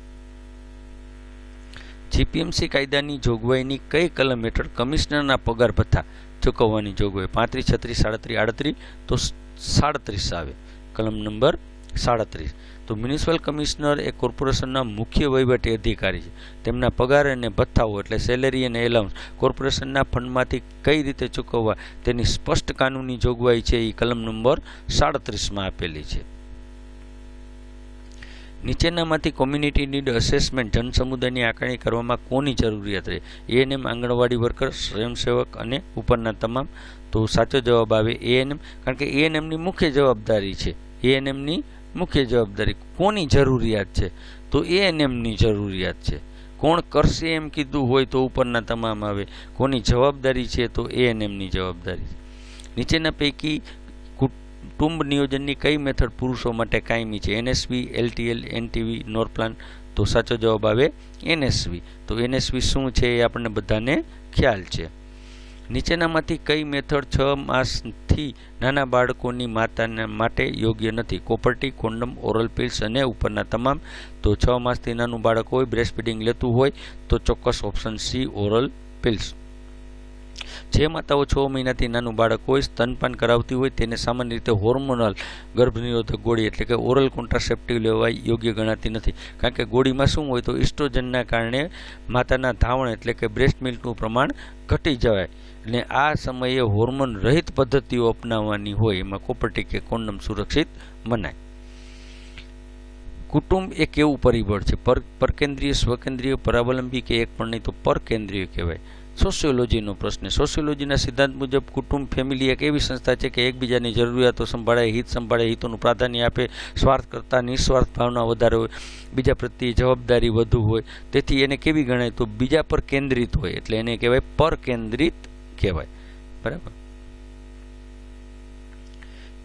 જીપીએમસી કાયદાની જોગવાઈની કઈ કલમ હેઠળ કમિશનરના પગાર ભથ્થા ચૂકવવાની જોગવાઈ? 35, 36, 37, 38? તો 37 આવે કલમ નંબર 37. તો મ્યુનિસિપલ કમિશનર એ કોર્પોરેશનના મુખ્ય વહીવટી અધિકારી છે. તેમના પગાર અને ભથ્થાઓ એટલે સેલેરી અને એલાઉન્સ કોર્પોરેશનના ફંડમાંથી કઈ રીતે ચૂકવવા તેની સ્પષ્ટ કાનૂની જોગવાઈ છે એ કલમ નંબર 37માં આપેલી છે. નીચેનામાંથી કોમ્યુનિટી નીડ અસેસમેન્ટ જનસમુદાયની આકારણી કરવામાં કોની જરૂરિયાત રહે? એએનએમ, આંગણવાડી વર્કર, સ્વયંસેવક અને ઉપરના તમામ? તો સાચો જવાબ આવે એએનએમ, કારણ કે એએનએમની મુખ્ય જવાબદારી છે. એએનએમની મુખ્ય જવાબદારી કોની જરૂરિયાત છે? તો એએનએમની જરૂરિયાત છે. કોણ કરશે એમ કીધું હોય તો ઉપરના તમામ આવે. કોની જવાબદારી છે તો ANMની જવાબદારી. નીચેના પૈકી કુટુંબ નિયોજનની કઈ મેથડ પુરુષો માટે કાયમી છે? NSV, LTL, NTV, નોરપ્લાન. તો સાચો જવાબ આવે NSV. તો NSV શું છે એ આપણને બધાને ખ્યાલ છે. નીચેનામાંથી કઈ મેથડ 6 માસથી નાના બાળકોની માતાના માટે યોગ્ય નથી? કોપરટી, કોન્ડમ, ઓરલ પિલ્સ અને ઉપરના તમામ. તો 6 માસથી નાનું બાળક હોય, બ્રેસ્ટ ફીડિંગ લેતું હોય તો ચોક્કસ ઓપ્શન C, ઓરલ પિલ્સ. જે માતાઓ 6 મહિનાથી નાનું બાળક હોય, સ્તનપાન કરાવતી હોય તેને સામાન્ય રીતે હોર્મોનલ ગર્ભનિરોધક ગોળી એટલે કે ઓરલ કોન્ટ્રાસેપ્ટિવ લેવા યોગ્ય ગણાતી નથી. કારણ કે ગોળીમાં શું હોય તો ઇસ્ટ્રોજનના કારણે માતાના ધાવણ એટલે કે બ્રેસ્ટ મિલ્કનું પ્રમાણ ઘટી જાય અને આ સમયે હોર્મોન રહિત પદ્ધતિઓ અપનાવવાની હોય એમાં કોપરટી કે કોન્ડમ સુરક્ષિત મનાય. કુટુંબ એ કેવું પરિબળ છે? પરકેન્દ્રીય, સ્વકેન્દ્રીય, પરાવલંબી કે એક પણ નહીં? તો પરકેન્દ્રીય કહેવાય. સોશિયોલોજીનો પ્રશ્ન. સોશિયોલોજીના સિદ્ધાંત મુજબ કુટુંબ, ફેમિલી એક એવી સંસ્થા છે કે એકબીજાની જરૂરિયાતો સંભાળે, હિત સંભાળે, હિતોનું પ્રાધાન્ય આપે, સ્વાર્થ કરતાં નિસ્વાર્થ ભાવના વધારે હોય, બીજા પ્રત્યે જવાબદારી વધુ હોય. તેથી એને કેવી ગણાય? તો બીજા પર કેન્દ્રિત હોય એટલે એને કહેવાય પરકેન્દ્રિત કહેવાય. બરાબર.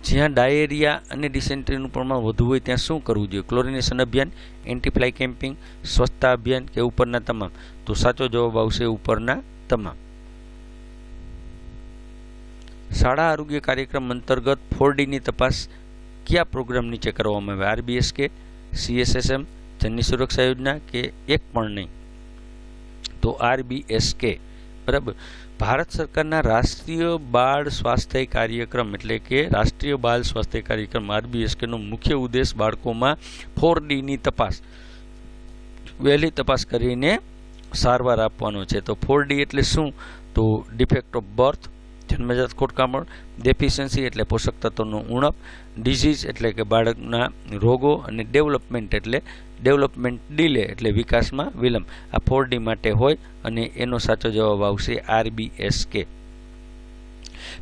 જ્યાં ડાયેરિયા અને ડિસેન્ટ્રીનું પ્રમાણ વધુ હોય ત્યાં શું કરવું જોઈએ? ક્લોરિનેશન અભિયાન, એન્ટીફ્લાય કેમ્પિંગ, સ્વચ્છતા અભિયાન કે ઉપરના તમામ? તો સાચો જવાબ આવશે ઉપરના તમામ. શાળા આરોગ્ય કાર્યક્રમ અંતર્ગત 4Dની તપાસ કયા પ્રોગ્રામ નીચે કરવામાં આવે? RBSK, CSSM, જનની સુરક્ષા યોજના કે એક પણ નહીં? તો RBSK. બરાબર. ભારત સરકારના રાષ્ટ્રીય બાળ સ્વાસ્થ્ય કાર્યક્રમ એટલે કે રાષ્ટ્રીય બાળ સ્વાસ્થ્ય કાર્યક્રમ RBSKનો મુખ્ય ઉદ્દેશ બાળકોમાં 4Dની તપાસ, વહેલી તપાસ કરીને સારવાર આપવાનો છે. તો 4D એટલે શું? તો ડિફેક્ટ ઓફ બર્થ, જન્મજાત ખોટકામણ, ડેફિશિયન્સી એટલે પોષક તત્વોનો ઉણપ, ડિઝીઝ એટલે કે બાળકના રોગો અને ડેવલપમેન્ટ એટલે ડેવલપમેન્ટ ડિલે એટલે વિકાસમાં વિલંબ. આ 4D માટે હોય અને એનો સાચો જવાબ આવશે RBSK.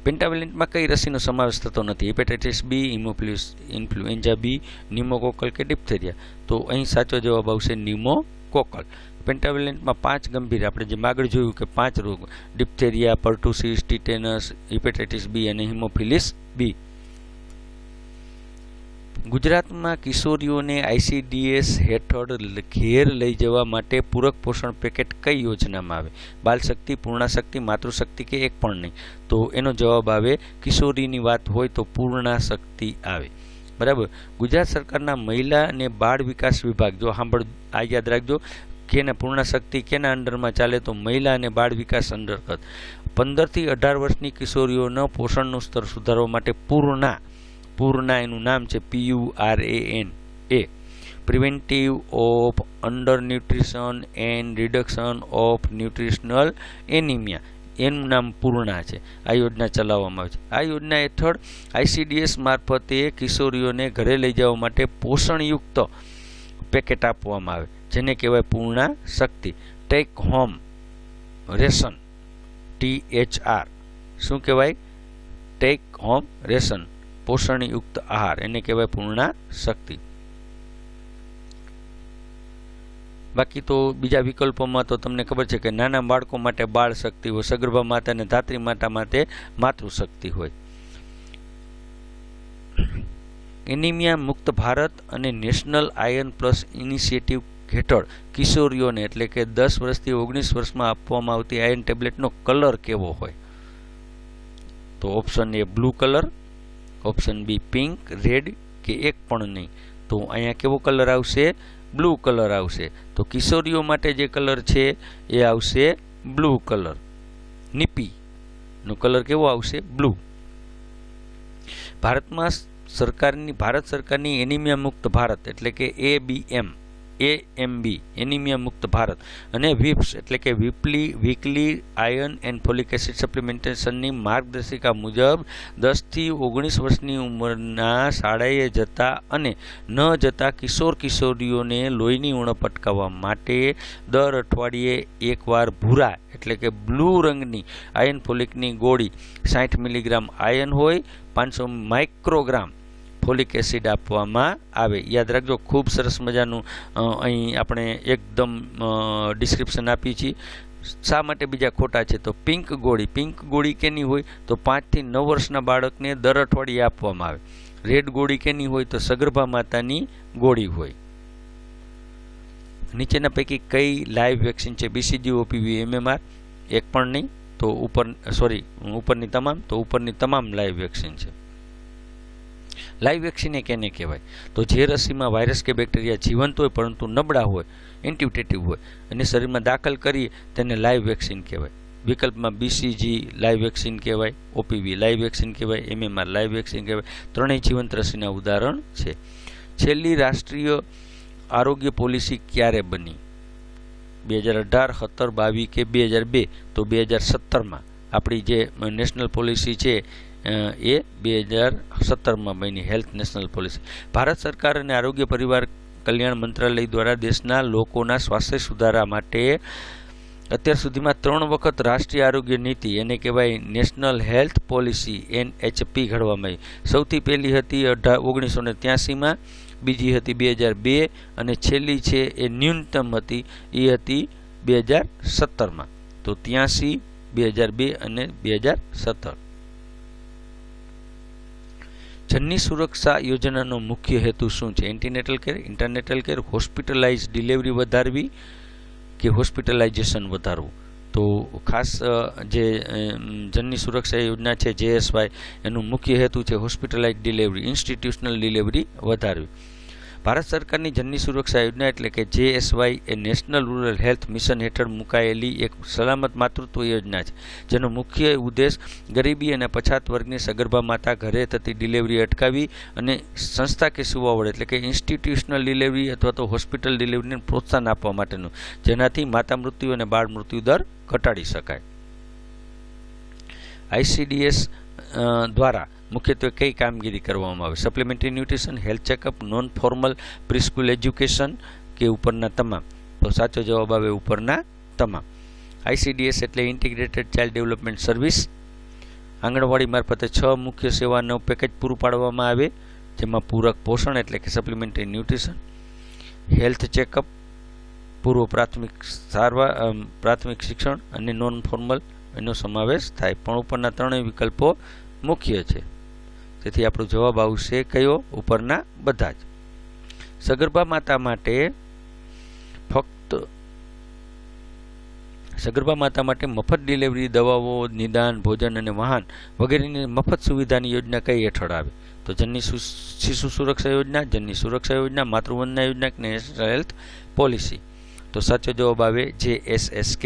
પેન્ટાવેલેન્ટમાં કઈ રસીનો સમાવેશ થતો નથી? Hepatitis B, haemophilus influenza B, pneumococcal કે ડિપ્થેરિયા? તો અહીં સાચો જવાબ આવશે ન્યુમોકોકલ. પેન્ટાવેલેન્ટમાં 5 ગંભીર, આપણે જેમ આગળ જોયું કે 5 રોગ, ડિપ્થેરિયા, પર્ટુસિસ, ટીટેનસ, હેપેટાઇટિસ B અને હિમોફિલિસ B. ગુજરાતમાં કિશોરીઓને ICDS હેઠળ ઘેર લઈ જવા માટે પૂરક પોષણ પેકેટ કઈ યોજનામાં આવે? બાલશક્તિ, પૂર્ણાશક્તિ, માતૃશક્તિ કે એક પણ નહીં? તો એનો જવાબ આવે, કિશોરીની વાત હોય તો પૂર્ણાશક્તિ આવે. બરાબર. ગુજરાત સરકારના મહિલા અને બાળ વિકાસ વિભાગ, જો સાંભળ આ યાદ રાખજો, કેના પૂર્ણાશક્તિ કેના અંડરમાં ચાલે? તો મહિલા અને બાળ વિકાસ અંતર્ગત 15 થી 18 વર્ષની કિશોરીઓનો પોષણનું સ્તર સુધારવા માટે પૂર્ણા એનું નામ છે PURANA, preventive of under nutrition and reduction of nutritional anaemia, એનું નામ પૂર્ણા છે. આ યોજના ચલાવવામાં આવે છે. આ યોજના હેઠળ ICDS મારફતે કિશોરીઓને ઘરે લઈ જવા માટે પોષણયુક્ત પેકેટ આપવામાં આવે જેને કહેવાય Purna Shakti. Take home ration, THR. શું કહેવાય? ટેક હોમ રેશન, પોષણયુક્ત આહાર, એને કહેવાય પૂર્ણા શક્તિ. બાકી તો બીજા વિકલ્પોમાં તો તમને ખબર છે કે નાના બાળકો માટે બાળ શક્તિ હોય, સગર્ભા માતા અને ધાત્રી માતા માટે માતૃશક્તિ હોય. એનિમિયા મુક્ત ભારત અને નેશનલ આયર્ન પ્લસ ઇનિશિયેટિવ હેઠળ કિશોરીઓને એટલે કે 10 વર્ષથી 19 વર્ષમાં આપવામાં આવતી આયર્ન ટેબ્લેટનો કલર કેવો હોય? તો option A blue colour, option B pink, red કે એક પણ નહીં? તો અહીંયા કેવો કલર આવશે? બ્લુ કલર આવશે. તો કિશોરીઓ માટે જે કલર છે એ આવશે બ્લુ કલર. નીપીનો કલર કેવો આવશે? બ્લુ. ભારત સરકારની એનિમિયા મુક્ત ભારત એટલે કે AMB એનિમિયા મુક્ત ભારત અને વિપ્સ એટલે કે weekly iron and folic acid સપ્લિમેન્ટેશનની માર્ગદર્શિકા મુજબ 10 થી 19 વર્ષની ઉંમરના શાળાએ જતા અને ન જતા કિશોરીઓને લોહીની ઉણપ અટકાવવા માટે દર અઠવાડિયે એકવાર ભૂરા એટલે કે બ્લુ રંગની આયર્ન ફોલિકની ગોળી 60 મિલીગ્રામ આયર્ન હોય, 500 માઇક્રોગ્રામ ફોલિક એસિડ આપવામાં આવે. યાદ રાખજો, ખૂબ સરસ મજાનું અહીં આપણે એકદમ ડિસ્ક્રિપ્શન આપી છીએ. શા માટે બીજા ખોટા છે? તો પિંક ગોળી કેની હોય? તો 5 થી 9 વર્ષના બાળકને દર અઠવાડિયે આપવામાં આવે. રેડ ગોળી કેની હોય? તો સગર્ભા માતાની ગોળી હોય. નીચેના પૈકી કઈ લાઈવ વેક્સિન છે? BCG, OPV, MMR? એક પણ નહીં. તો ઉપરની તમામ લાઈવ વેક્સિન છે. લાઈવ વેક્સિન એ કેને કહેવાય? તો જે રસીમાં વાયરસ કે બેક્ટેરિયા જીવંત હોય પરંતુ નબળા હોય, એન્ટિવેટિવ હોય અને શરીરમાં દાખલ કરીએ તેને લાઈવ વેક્સિન કહેવાય. વિકલ્પમાં BCG લાઈવ વેક્સિન કહેવાય, OPV લાઈવ વેક્સિન કહેવાય, MMR લાઈવ વેક્સિન કહેવાય. ત્રણેય જીવંત રસીના ઉદાહરણ છે. છેલ્લી રાષ્ટ્રીય આરોગ્ય પોલિસી ક્યારે બની? 2018, 17, 22 કે 2002? તો 2017માં આપણી જે નેશનલ પોલિસી છે એ 2017માં બની, હેલ્થ નેશનલ પોલિસી. ભારત સરકાર અને આરોગ્ય પરિવાર કલ્યાણ મંત્રાલય દ્વારા દેશના લોકોના સ્વાસ્થ્ય સુધારા માટે અત્યાર સુધીમાં 3 વખત રાષ્ટ્રીય આરોગ્ય નીતિ એને કહેવાય નેશનલ હેલ્થ પોલિસી NHP ઘડવામાં આવી. સૌથી પહેલી હતી 1983માં, બીજી હતી 2002 અને છેલ્લી છે એ ન્યૂનતમ હતી એ હતી 2017માં. તો 83, 2002 અને 2017. જનની સુરક્ષા યોજનાનો મુખ્ય હેતુ શું છે? Antenatal care, intranatal care, hospitalise delivery વધારવી કે હોસ્પિટલાઇઝેશન વધારવું? તો ખાસ જે જનની સુરક્ષા યોજના છે JSY, એનું મુખ્ય હેતુ છે હોસ્પિટલાઇઝ ડિલિવરી, ઇન્સ્ટિટ્યુશનલ ડિલિવરી વધારવી. ભારત સરકારની જનની સુરક્ષા યોજના એટલે કે JSY એ નેશનલ રૂરલ હેલ્થ મિશન હેઠળ મુકાયેલી એક સલામત માતૃત્વ યોજના છે, જેનો મુખ્ય ઉદ્દેશ ગરીબી અને પછાત વર્ગની સગર્ભા માતા ઘરે થતી ડિલિવરી અટકાવી અને સંસ્થા કે સેવાઓ વડે એટલે કે ઇન્સ્ટિટ્યુશનલ ડિલિવરી અથવા તો હોસ્પિટલ ડિલિવરીને પ્રોત્સાહન આપવા માટેનું, જેનાથી માતા મૃત્યુ અને બાળ મૃત્યુ દર ઘટાડી શકાય. ICDS દ્વારા મુખ્યત્વે કઈ કામગીરી કરવામાં આવે? Supplementary nutrition, health checkup, non formal preschool education કે ઉપરના તમામ? તો સાચો જવાબ આવે ઉપરના તમામ. ICDS એટલે ઇન્ટિગ્રેટેડ ચાઇલ્ડ ડેવલપમેન્ટ સર્વિસ. આંગણવાડી મારફતે 6 મુખ્ય સેવાનો પેકેજ પૂરું પાડવામાં આવે, જેમાં પૂરક પોષણ એટલે કે સપ્લિમેન્ટરી ન્યુટ્રિશન, હેલ્થ ચેકઅપ, પૂર્વ પ્રાથમિક સારવાર, પ્રાથમિક શિક્ષણ અને નોન ફોર્મલ એનો સમાવેશ થાય. પણ ઉપરના ત્રણેય વિકલ્પો મુખ્ય છે, તેથી આપણો જવાબ આવશે કયો? ઉપરના બધા જ. સગર્ભા માતા માટે મફત ડિલિવરી, દવાઓ, નિદાન, ભોજન અને વાહન વગેરેની મફત સુવિધાની યોજના કઈ હેઠળ આવે? તો જનની શિશુ સુરક્ષા યોજના, જનની સુરક્ષા યોજના, માતૃવંદના યોજના કે નેશનલ હેલ્થ પોલિસી? તો સાચો જવાબ આવે JSSK,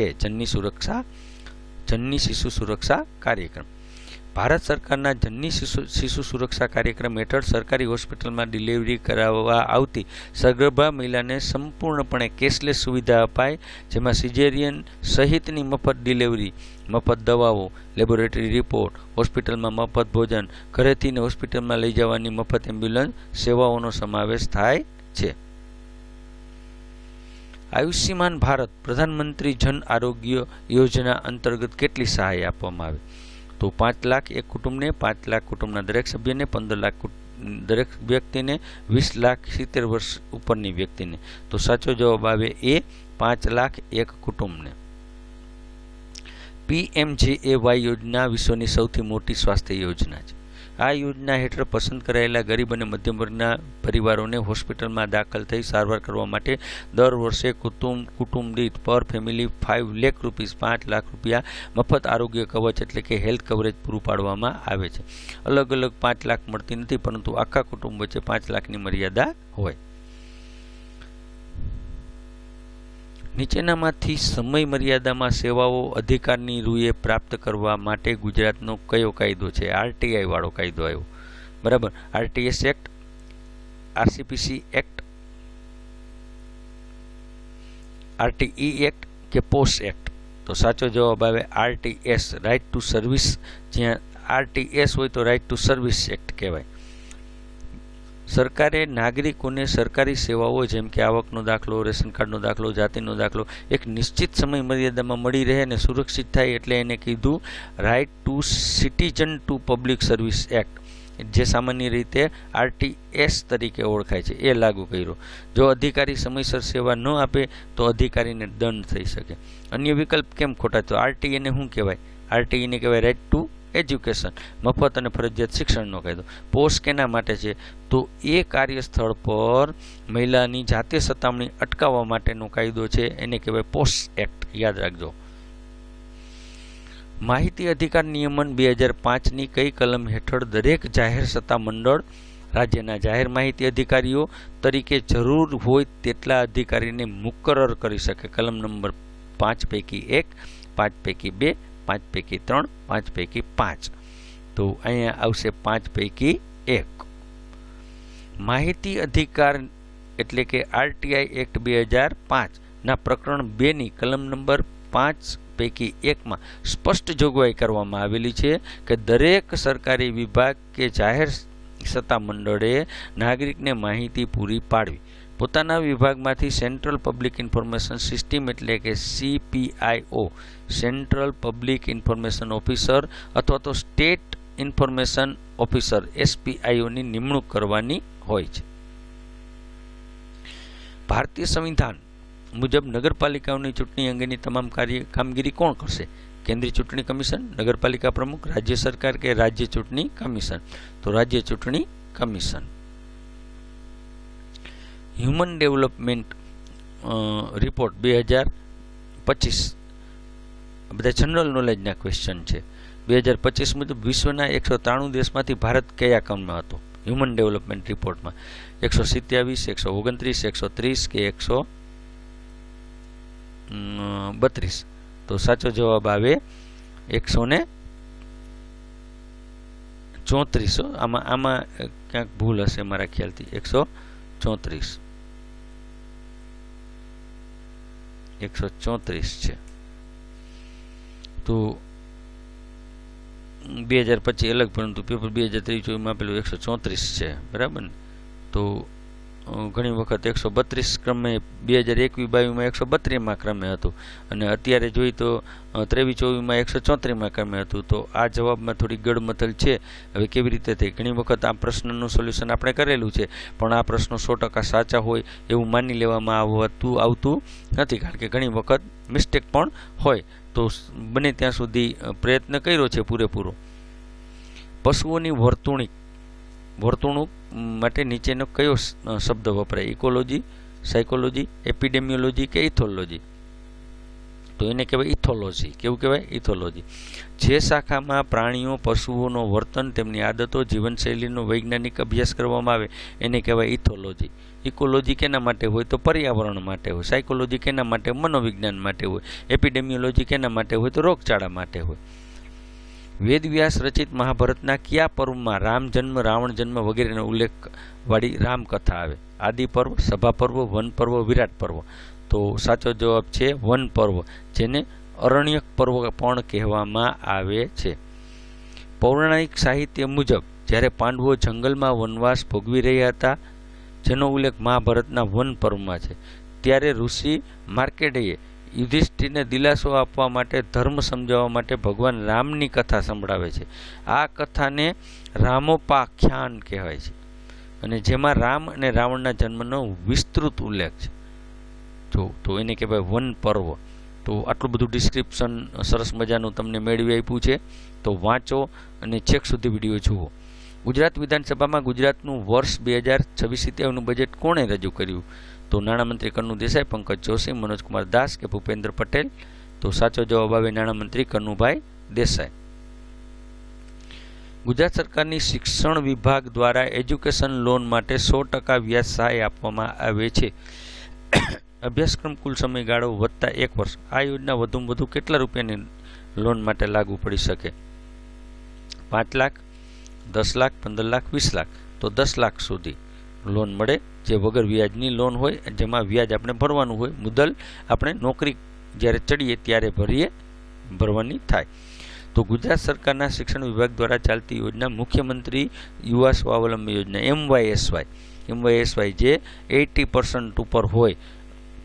જનની શિશુ સુરક્ષા કાર્યક્રમ. ભારત સરકારના જનની શિશુ સુરક્ષા કાર્યક્રમ હેઠળ સરકારી હોસ્પિટલમાં ડિલિવરી કરાવવા આવતી સગર્ભા મહિલાને સંપૂર્ણપણે કેશલેસ સુવિધા અપાય, જેમાં સિઝેરિયન સહિતની મફત ડિલિવરી, મફત દવાઓ, લેબોરેટરી રિપોર્ટ, હોસ્પિટલમાં મફત ભોજન, ઘરેથી હોસ્પિટલમાં લઈ જવાની મફત એમ્બ્યુલન્સ સેવાઓનો સમાવેશ થાય છે. આયુષ્યમાન ભારત પ્રધાનમંત્રી જન આરોગ્ય યોજના અંતર્ગત કેટલી સહાય આપવામાં આવે? તો 5 લાખ એક કુટુંબને, 5 લાખ કુટુંબના દરેક સભ્યને, 15 લાખ દરેક વ્યક્તિને, 20 લાખ 70 વર્ષ ઉપરની વ્યક્તિને. તો સાચો જવાબ આવે એ 5 લાખ એક કુટુંબને. PMJAY યોજના વિશ્વની સૌથી મોટી સ્વાસ્થ્ય યોજના છે. આ યોજના હેઠળ પસંદ કરાયેલા ગરીબ અને મધ્યમ વર્ગના પરિવારોને હોસ્પિટલમાં દાખલ થઈ સારવાર કરવા માટે દર વર્ષે કુટુંબ દીઠ પર ફેમિલી 5 લાખ રૂપિયા, 5 લાખ રૂપિયા મફત આરોગ્ય કવચ એટલે કે હેલ્થ કવરેજ પૂરું પાડવામાં આવે છે. અલગ અલગ 5 લાખ મળતી નથી, પરંતુ આખા કુટુંબ વચ્ચે 5 લાખની મર્યાદા હોય. નીચેનામાંથી સમય મર્યાદામાં સેવાઓ અધિકારની રૂએ પ્રાપ્ત કરવા માટે ગુજરાતનો કયો કાયદો છે? RTI વાળો કાયદો આવ્યો, બરાબર. RTS act, RCPC act, RTE act કે પોસ્ટ એક્ટ? તો સાચો જવાબ આવે RTS, રાઇટ ટુ સર્વિસ. જ્યાં RTS હોય તો રાઇટ ટુ સર્વિસ એક્ટ કહેવાય. સરકારે નાગરિકોને સરકારી સેવાઓ જેમ કે આવકનો દાખલો, રેશન કાર્ડનો દાખલો, જાતિનો દાખલો એક નિશ્ચિત સમય મર્યાદામાં મળી રહે અને સુરક્ષિત થાય એટલે એને કીધું right to citizen to public service act. જે સામાન્ય રીતે RTS તરીકે ઓળખાય છે એ લાગુ કર્યો. જો અધિકારી સમયસર સેવા ન આપે તો અધિકારીને દંડ થઈ શકે. અન્ય વિકલ્પ કેમ ખોટા? તો RTE ને શું કહેવાય? RTE ને કહેવાય રાઇટ ટુ એજ્યુકેશન, મફત અને ફરજિયાત શિક્ષણનો કાયદો. પોસ્ટ કેના માટે છે? તો એ કાર્યસ્થળ પર મહિલાની જાતે સતામણી અટકાવવા માટેનો કાયદો છે, એને કહેવાય પોસ્ટ એક્ટ. યાદ રાખજો. માહિતી અધિકાર નિયમન 2005ની કઈ કલમ હેઠળ દરેક જાહેર સત્તા મંડળ રાજ્યના જાહેર માહિતી અધિકારીઓ તરીકે જરૂર હોય તેટલા અધિકારીને મુકરર કરી શકે? કલમ નંબર 5 પૈકી 1, 5 પૈકી 2, 5 પૈકી 3, 5 પૈકી 5. તો અહીંયા આવશે 5 પૈકી 1. માહિતી અધિકાર એટલે કે RTI એક્ટ 2005 ના પ્રકરણ 2ની કલમ નંબર 5 પૈકી 1માં સ્પષ્ટ જોગવાઈ કરવામાં આવેલી છે કે દરેક સરકારી વિભાગ કે જાહેર સત્તા મંડળે નાગરિકને માહિતી પૂરી પાડવી. પોતાના વિભાગમાંથી સેન્ટ્રલ પબ્લિક ઇન્ફોર્મેશન સિસ્ટમ એટલે કે CPIO, central public information officer અથવા તો સ્ટેટ ઇન્ફોર્મેશન ઓફિસર SPIOની નિમણૂક કરવાની હોય છે. ભારતીય સંવિધાન મુજબ નગરપાલિકાઓની ચૂંટણી અંગેની તમામ કામગીરી કોણ કરશે? કેન્દ્રીય ચૂંટણી કમિશન, નગરપાલિકા પ્રમુખ, રાજ્ય સરકાર કે રાજ્ય ચૂંટણી કમિશન? તો રાજ્ય ચૂંટણી કમિશન. હ્યુમન ડેવલપમેન્ટ રિપોર્ટ 2025 બધા જનરલ નોલેજના ક્વેશ્ચન છે. 2025 મુજબ વિશ્વના 193 દેશમાંથી ભારત કયા ક્રમમાં હતો? હ્યુમન ડેવલપમેન્ટ રિપોર્ટમાં 127, 129, 130 કે 132? તો સાચો જવાબ આવે 134. આમાં ક્યાંક ભૂલ હશે મારા ખ્યાલથી. 134 છે. તો 2025 અલગ, પરંતુ પેપર 2023 આપેલું 134 છે, બરાબર ને? તો ઘણી વખત 132 ક્રમે 2021-22માં 132માં ક્રમે હતું અને અત્યારે જોઈ તો 23-24માં 134માં ક્રમે હતું. તો આ જવાબમાં થોડી ગડમથલ છે. હવે કેવી રીતે થઈ? ઘણી વખત આ પ્રશ્નનું સોલ્યુશન આપણે કરેલું છે, પણ આ પ્રશ્નો 100% સાચા હોય એવું માની લેવામાં આવતું નથી, કારણ કે ઘણી વખત મિસ્ટેક પણ હોય. તો બને ત્યાં સુધી પ્રયત્ન કર્યો છે પૂરેપૂરો. પશુઓની વર્તણૂક માટે નીચેનો કયો શબ્દ વપરાય? ઇકોલોજી, સાયકોલોજી, એપિડેમિયોલોજી કે ઇથોલોજી? તો એને કહેવાય ઇથોલોજી. કેવું કહેવાય? ઇથોલોજી. જે શાખામાં પ્રાણીઓ, પશુઓનો વર્તન, તેમની આદતો, જીવનશૈલીનો વૈજ્ઞાનિક અભ્યાસ કરવામાં આવે એને કહેવાય ઇથોલોજી. ઇકોલોજી કેના માટે હોય? તો પર્યાવરણ માટે હોય. સાયકોલોજી કેના માટે? મનોવિજ્ઞાન માટે હોય. એપિડેમિયોલોજી કેના માટે હોય? તો રોગચાળા માટે હોય. વેદવ્યાસ રચિત મહાભારતના કયા પર્વમાં રામ જન્મ, રાવણ જન્મ વગેરેનો ઉલ્લેખ વાળી રામકથા આવે? આદિ પર્વ, સભા પર્વ, વન પર્વ, વિરાટ પર્વ? તો સાચો જવાબ છે વન પર્વ, જેને અરણ્યક પર્વ પણ કહેવામાં આવે છે. પૌરાણિક સાહિત્ય મુજબ જ્યારે પાંડવો જંગલમાં વનવાસ ભોગવી રહ્યા હતા, જેનો ઉલ્લેખ મહાભારતના વન પર્વમાં છે, ત્યારે ઋષિ માર્કેડેયે યુધિષ્ઠિરને દિલાસો આપવા માટે, ધર્મ સમજાવવા માટે ભગવાન રામની કથા સંભળાવે છે. આ કથાને રામોપાખ્યાન કહેવાય છે અને જેમાં રામ અને રાવણના જન્મનો વિસ્તૃત ઉલ્લેખ છે. તો એને કહેવાય વન પર્વ. તો આટલું બધું ડિસ્ક્રિપ્શન સરસ મજાનું તમને મેળવી આપ્યું છે, તો વાંચો અને છેક સુધી વિડીયો જુઓ. ગુજરાત વિધાનસભામાં ગુજરાતનું વર્ષ 2026-27નું બજેટ કોણે રજૂ કર્યું? તો નાણામંત્રી કન્નુ દેસાઈ, પંકજ જોશી, મનોજકુમાર દાસ કે ભૂપેન્દ્ર પટેલ? તો સાચો જવાબ આવે નાણામંત્રી કન્નુભાઈ દેસાઈ. ગુજરાત સરકારની શિક્ષણ વિભાગ દ્વારા એજ્યુકેશન લોન માટે 100% વ્યાજ સહાય આપવામાં આવે છે. અભ્યાસક્રમ કુલ સમયગાળો વત્તા 1 વર્ષ. આ યોજના વધુમાં વધુ કેટલા રૂપિયાની લોન માટે લાગુ પડી શકે? 5 લાખ, 10 લાખ, 15 લાખ, 20 લાખ? તો 10 લાખ સુધી લોન મળે, જે વગર વ્યાજની લોન હોય, જેમાં વ્યાજ આપણે ભરવાનું હોય. મુદ્દલ આપણે નોકરી જ્યારે ચડીએ ત્યારે ભરવાની થાય. તો ગુજરાત સરકારના શિક્ષણ વિભાગ દ્વારા ચાલતી યોજના મુખ્યમંત્રી યુવા સ્વાવલંબી યોજના MYSY જે 80% ઉપર હોય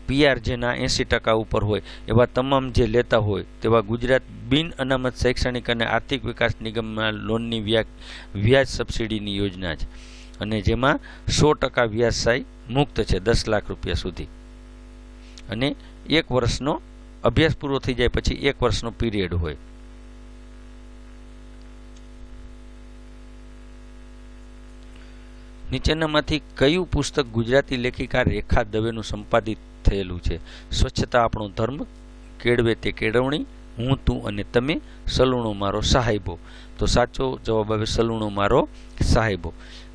PR જેના 80% ઉપર હોય એવા તમામ જે લેતા હોય તેવા ગુજરાત બિન અનામત શૈક્ષણિક અને આર્થિક વિકાસ નિગમમાં લોનની વ્યાજ સબસિડીની યોજના છે અને જેમાં 100% વ્યાજ સહાય મુક્ત છે 10 લાખ રૂપિયા સુધી અને 1 વર્ષનો અભ્યાસ પૂરો થઈ જાય પછી 1 વર્ષનો પીરિયડ હોય. નીચેનામાંથી કયું પુસ્તક ગુજરાતી લેખિકા રેખા દવેનું સંપાદિત થયેલું છે? સ્વચ્છતા આપણો ધર્મ, કેળવે તે કેળવણી, હું તું અને તમે, સલૂણો મારો સાહેબો. તો સાચો જવાબ આવે સલૂણો મારો સાહેબો.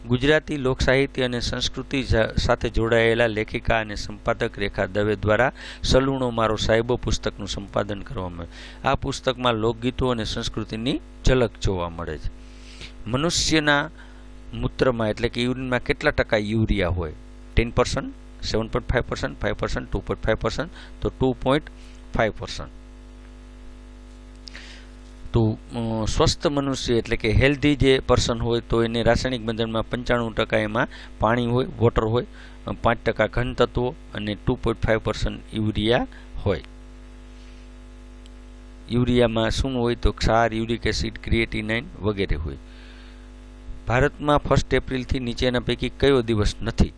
ગુજરાતી લોક સાહિત્ય અને સંસ્કૃતિ સાથે જોડાયેલા લેખિકા અને સંપાદક રેખા દવે દ્વારા સલૂણો મારો સાહેબો પુસ્તકનું સંપાદન કરવામાં આવ્યું. આ પુસ્તકમાં લોકગીતો અને સંસ્કૃતિની ઝલક જોવા મળે છે. મનુષ્યના મૂત્રમાં એટલે કે યુરિનમાં કેટલા ટકા યુરિયા હોય? 10%, 7.5%, 5%, 2.5%, તો 2.5%. તો સ્વસ્થ મનુષ્ય એટલે કે હેલ્ધી જે પર્સન હોય તો એને રાસાયણિક બંધનમાં 95% એમાં પાણી હોય, વોટર હોય, 5% ઘન તત્વો અને 2.5% યુરિયા હોય. યુરિયામાં શું હોય તો ક્ષાર, યુરિક એસિડ, ક્રિએટિનાઇન વગેરે હોય. ભારતમાં 1 એપ્રિલથી નીચેના પૈકી કયો દિવસ નથી?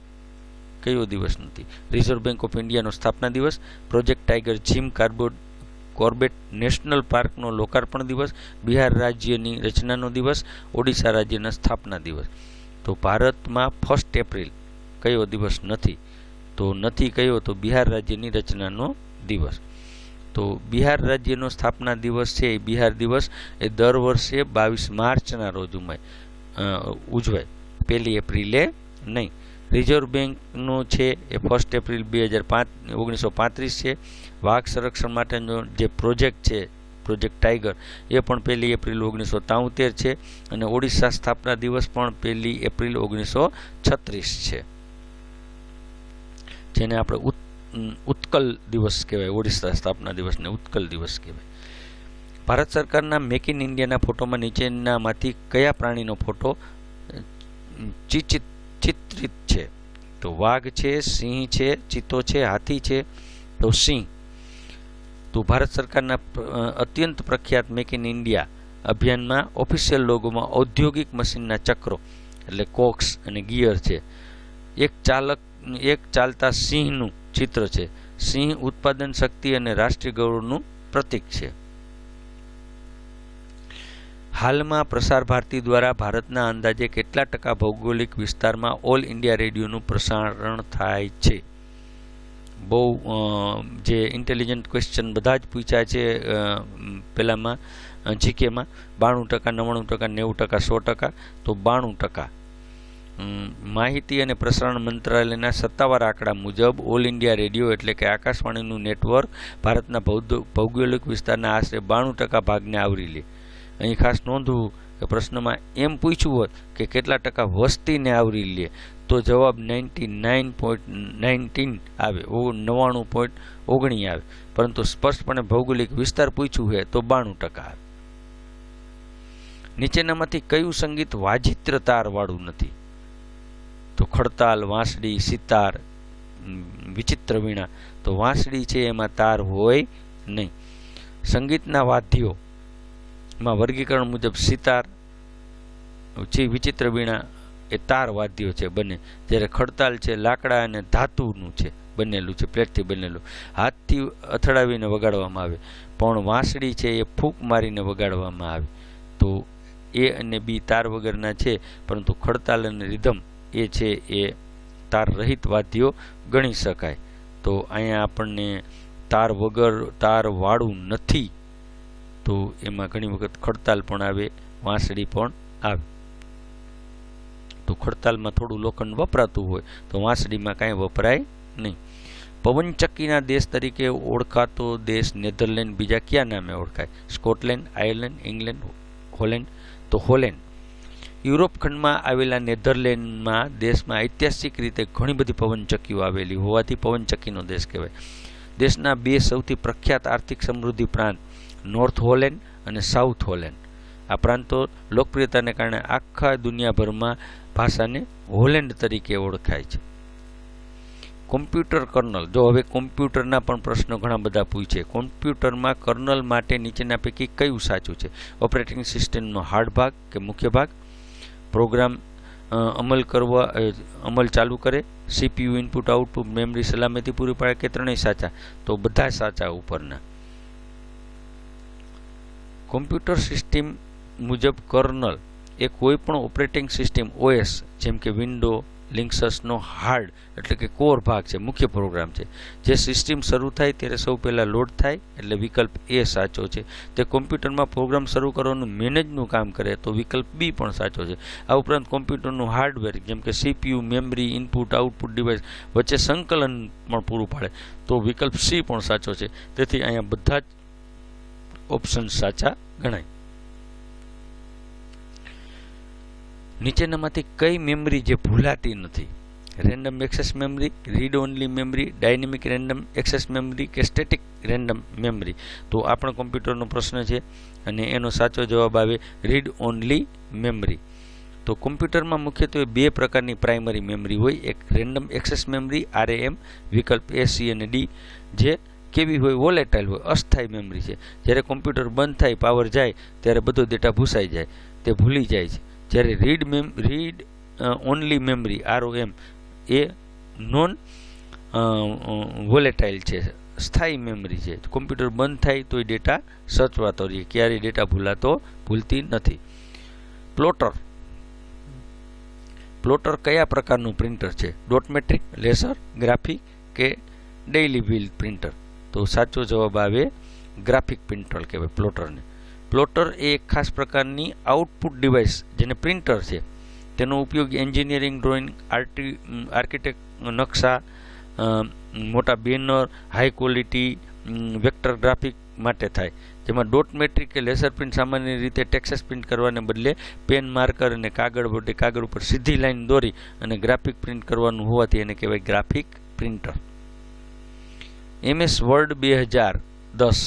રિઝર્વ બેંક ઓફ ઇન્ડિયાનો સ્થાપના દિવસ, Project Tiger Jim Corbett National પાર્કનો લોકાર્પણ દિવસ, બિહાર રાજ્યની રચનાનો દિવસ, ઓડિશા રાજ્યના સ્થાપના દિવસ. તો ભારતમાં 1 એપ્રિલ કયો દિવસ નથી? તો નથી કયો તો બિહાર રાજ્યની રચનાનો દિવસ. તો બિહાર રાજ્યનો સ્થાપના દિવસ છે એ બિહાર દિવસ એ દર વર્ષે 22 માર્ચના રોજ ઉજવાય, 1 એપ્રિલે નહીં. રિઝર્વ બેંકનો છે એ 1 એપ્રિલ 1935 છે. વાઘ સંરક્ષણ માટેનો જે પ્રોજેક્ટ છે, પ્રોજેક્ટ ટાઈગર, એ પણ 1 એપ્રિલ 1973 છે અને ઓડિશા સ્થાપના દિવસ પણ 1 એપ્રિલ 1936 છે, જેને આપણે ઉત્કલ દિવસ કહેવાય. ઓડિશા સ્થાપના દિવસને ઉત્કલ દિવસ કહેવાય. ભારત સરકારના મેક ઇન ઇન્ડિયાના ફોટોમાં નીચેનામાંથી કયા પ્રાણીનો ફોટો ચિત્રિત છે? તો વાઘ છે, સિંહ છે, ચિત્તો છે, હાથી છે. તો સિંહ. તો ભારત સરકારના અત્યંત પ્રખ્યાત મેક ઇન ઇન્ડિયા અભિયાનમાં ઓફિશિયલ લોગોમાં ઔદ્યોગિક મશીનના ચક્રો એટલે કોક્સ અને ગિયર છે. એક ચાલતા સિંહનું ચિત્ર છે. સિંહ ઉત્પાદન શક્તિ અને રાષ્ટ્રીય ગૌરવનું પ્રતીક છે. હાલમાં પ્રસાર ભારતી દ્વારા ભારતના અંદાજે કેટલા ટકા ભૌગોલિક વિસ્તારમાં ઓલ ઇન્ડિયા રેડિયોનું પ્રસારણ થાય છે? બહુ જે ઇન્ટેલિજન્ટ ક્વેશ્ચન બધા જ પૂછ્યા છે પહેલામાં જીકેમાં. 92%, 99%, 90%, 100%. તો 92%. માહિતી અને પ્રસારણ મંત્રાલયના સત્તાવાર આંકડા મુજબ ઓલ ઇન્ડિયા રેડિયો એટલે કે આકાશવાણીનું નેટવર્ક ભારતના ભૌગોલિક વિસ્તારના આશરે 92% ભાગને આવરી લે. અહીં ખાસ નોંધવું કે પ્રશ્નમાં એમ પૂછ્યું હોત કે કેટલા ટકા વસ્તીને આવરી લે તો જવાબ 99.19 આવે, 99.19 આવે, પરંતુ સ્પષ્ટપણે ભૌગોલિક વિસ્તાર પૂછ્યું છે તો 92% આવે. નીચેનામાંથી કયું સંગીત વાજિત્ર તાર વાળું નથી? તો ખડતાલ, વાંસળી, સિતાર, વિચિત્ર વીણા. તો વાંસળી છે એમાં તાર હોય નહીં. સંગીતના વાદ્યો માં વર્ગીકરણ મુજબ સિતાર, વિચિત્ર વીણા એ તાર વાદ્યો છે બંને, જ્યારે ખડતાલ છે લાકડા અને ધાતુનું છે, બનેલું છે, પ્લેટથી બનેલું, હાથથી અથડાવીને વગાડવામાં આવે. પણ વાંસળી છે એ ફૂંક મારીને વગાડવામાં આવે. તો એ અને બી તાર વગરના છે, પરંતુ ખડતાલ અને રિધમ એ છે એ તાર રહિત વાદ્યો ગણી શકાય. તો અહીંયા આપણને તાર વગર તાર વાળું નથી, તો એમાં ઘણી વખત ખડતાલ પણ આવે, વાંસળી પણ આવે. તો ખડતાલમાં થોડું લોખંડ વપરાતું હોય તો વાંસળીમાં કાંઈ વપરાય નહીં. પવનચક્કીના દેશ તરીકે ઓળખાતો દેશ નેધરલેન્ડ બીજા કયા નામે ઓળખાય? Scotland, Ireland, England, Holland. તો હોલેન્ડ. યુરોપ ખંડમાં આવેલા નેધરલેન્ડમાં દેશમાં ઐતિહાસિક રીતે ઘણી બધી પવનચક્કીઓ આવેલી હોવાથી પવનચક્કીનો દેશ કહેવાય. દેશના 2 સૌથી પ્રખ્યાત આર્થિક સમૃદ્ધિ પ્રાંત નોર્થ હોલેન્ડ અને સાઉથ હોલેન્ડ. આ પ્રાંતો લોકપ્રિયતાને કારણે આખા દુનિયાભરમાં ભાષાને હોલેન્ડ તરીકે ઓળખાય છે. કોમ્પ્યુટર કર્નલ, જો હવે કોમ્પ્યુટરના પણ પ્રશ્નો ઘણા બધા પૂછે. કોમ્પ્યુટરમાં કર્નલ માટે નીચેના પૈકી કયું સાચું છે? ઓપરેટિંગ સિસ્ટમનો હાર્ડ ભાગ કે મુખ્ય ભાગ, પ્રોગ્રામ અમલ ચાલુ કરે, સીપીયુ ઇનપુટ આઉટપુટ, મેમરી સલામતી પૂરી પાડે કે ત્રણેય સાચા? તો બધા સાચા ઉપરના. કોમ્પ્યુટર સિસ્ટમ મુજબ કર્નલ એ કોઈ પણ ઓપરેટિંગ સિસ્ટમ OS જેમ કે વિન્ડો, લિનક્સનો હાર્ડ એટલે કે કોર ભાગ છે, મુખ્ય પ્રોગ્રામ છે. જે સિસ્ટમ શરૂ થાય ત્યારે સૌ પહેલાં લોડ થાય, એટલે વિકલ્પ A સાચો છે. તે કોમ્પ્યુટરમાં પ્રોગ્રામ શરૂ કરવાનું મેનેજનું કામ કરે તો વિકલ્પ B પણ સાચો છે. આ ઉપરાંત કોમ્પ્યુટરનું હાર્ડવેર જેમ કે CPU, memory, input output device વચ્ચે સંકલન પણ પૂરું પાડે તો વિકલ્પ C પણ સાચો છે. તેથી અહીંયા બધા જ ઓપ્શન સાચા ગણાય. નીચેનામાંથી કઈ મેમરી જે ભૂલાતી નથી? Random access memory, read only memory, dynamic random access memory કે સ્ટેટિક રેન્ડમ મેમરી? તો આ પણ કોમ્પ્યુટરનો પ્રશ્ન છે અને એનો સાચો જવાબ આવે રીડ ઓનલી મેમરી. તો કોમ્પ્યુટરમાં મુખ્યત્વે બે પ્રકારની પ્રાઇમરી મેમરી હોય. એક રેન્ડમ એક્સેસ મેમરી RAM, વિકલ્પ A, C અને D, જે કેવી હોય? વોલેટાઇલ હોય, અસ્થાયી મેમરી છે. જ્યારે કોમ્પ્યુટર બંધ થાય, પાવર જાય ત્યારે બધો ડેટા ભૂસાઈ જાય, તે ભૂલી જાય છે. જ્યારે રીડ ઓનલી મેમરી ROM એ નોન વોલેટાઇલ છે, સ્થાયી મેમરી છે. કોમ્પ્યુટર બંધ થાય તો એ ડેટા સચવાતો રહે, ક્યારેય ડેટા ભૂલતી નથી. પ્લોટર કયા પ્રકારનું પ્રિન્ટર છે? ડોટમેટ્રિક, લેસર, ગ્રાફિક કે ડેઇલી વ્હીલ પ્રિન્ટર? તો સાચો જવાબ આવે ગ્રાફિક પ્રિન્ટર કહેવાય પ્લોટરને. પ્લોટર એ એક ખાસ પ્રકારની આઉટપુટ ડિવાઇસ જેને પ્રિન્ટર છે. તેનો ઉપયોગ એન્જિનિયરિંગ, ડ્રોઈંગ, આર્કિટેક્ટ નકશા, મોટા banner, high quality vector graphic માટે થાય. જેમાં ડોટ મેટ્રિક કે લેસર પ્રિન્ટ સામાન્ય રીતે ટેક્સ્ટ પ્રિન્ટ કરવાને બદલે પેન, માર્કર અને કાગળ વડે કાગળ ઉપર સીધી લાઈન દોરી અને ગ્રાફિક પ્રિન્ટ કરવાનું હોવાથી એને કહેવાય ગ્રાફિક પ્રિન્ટર. MS વર્ડ 2010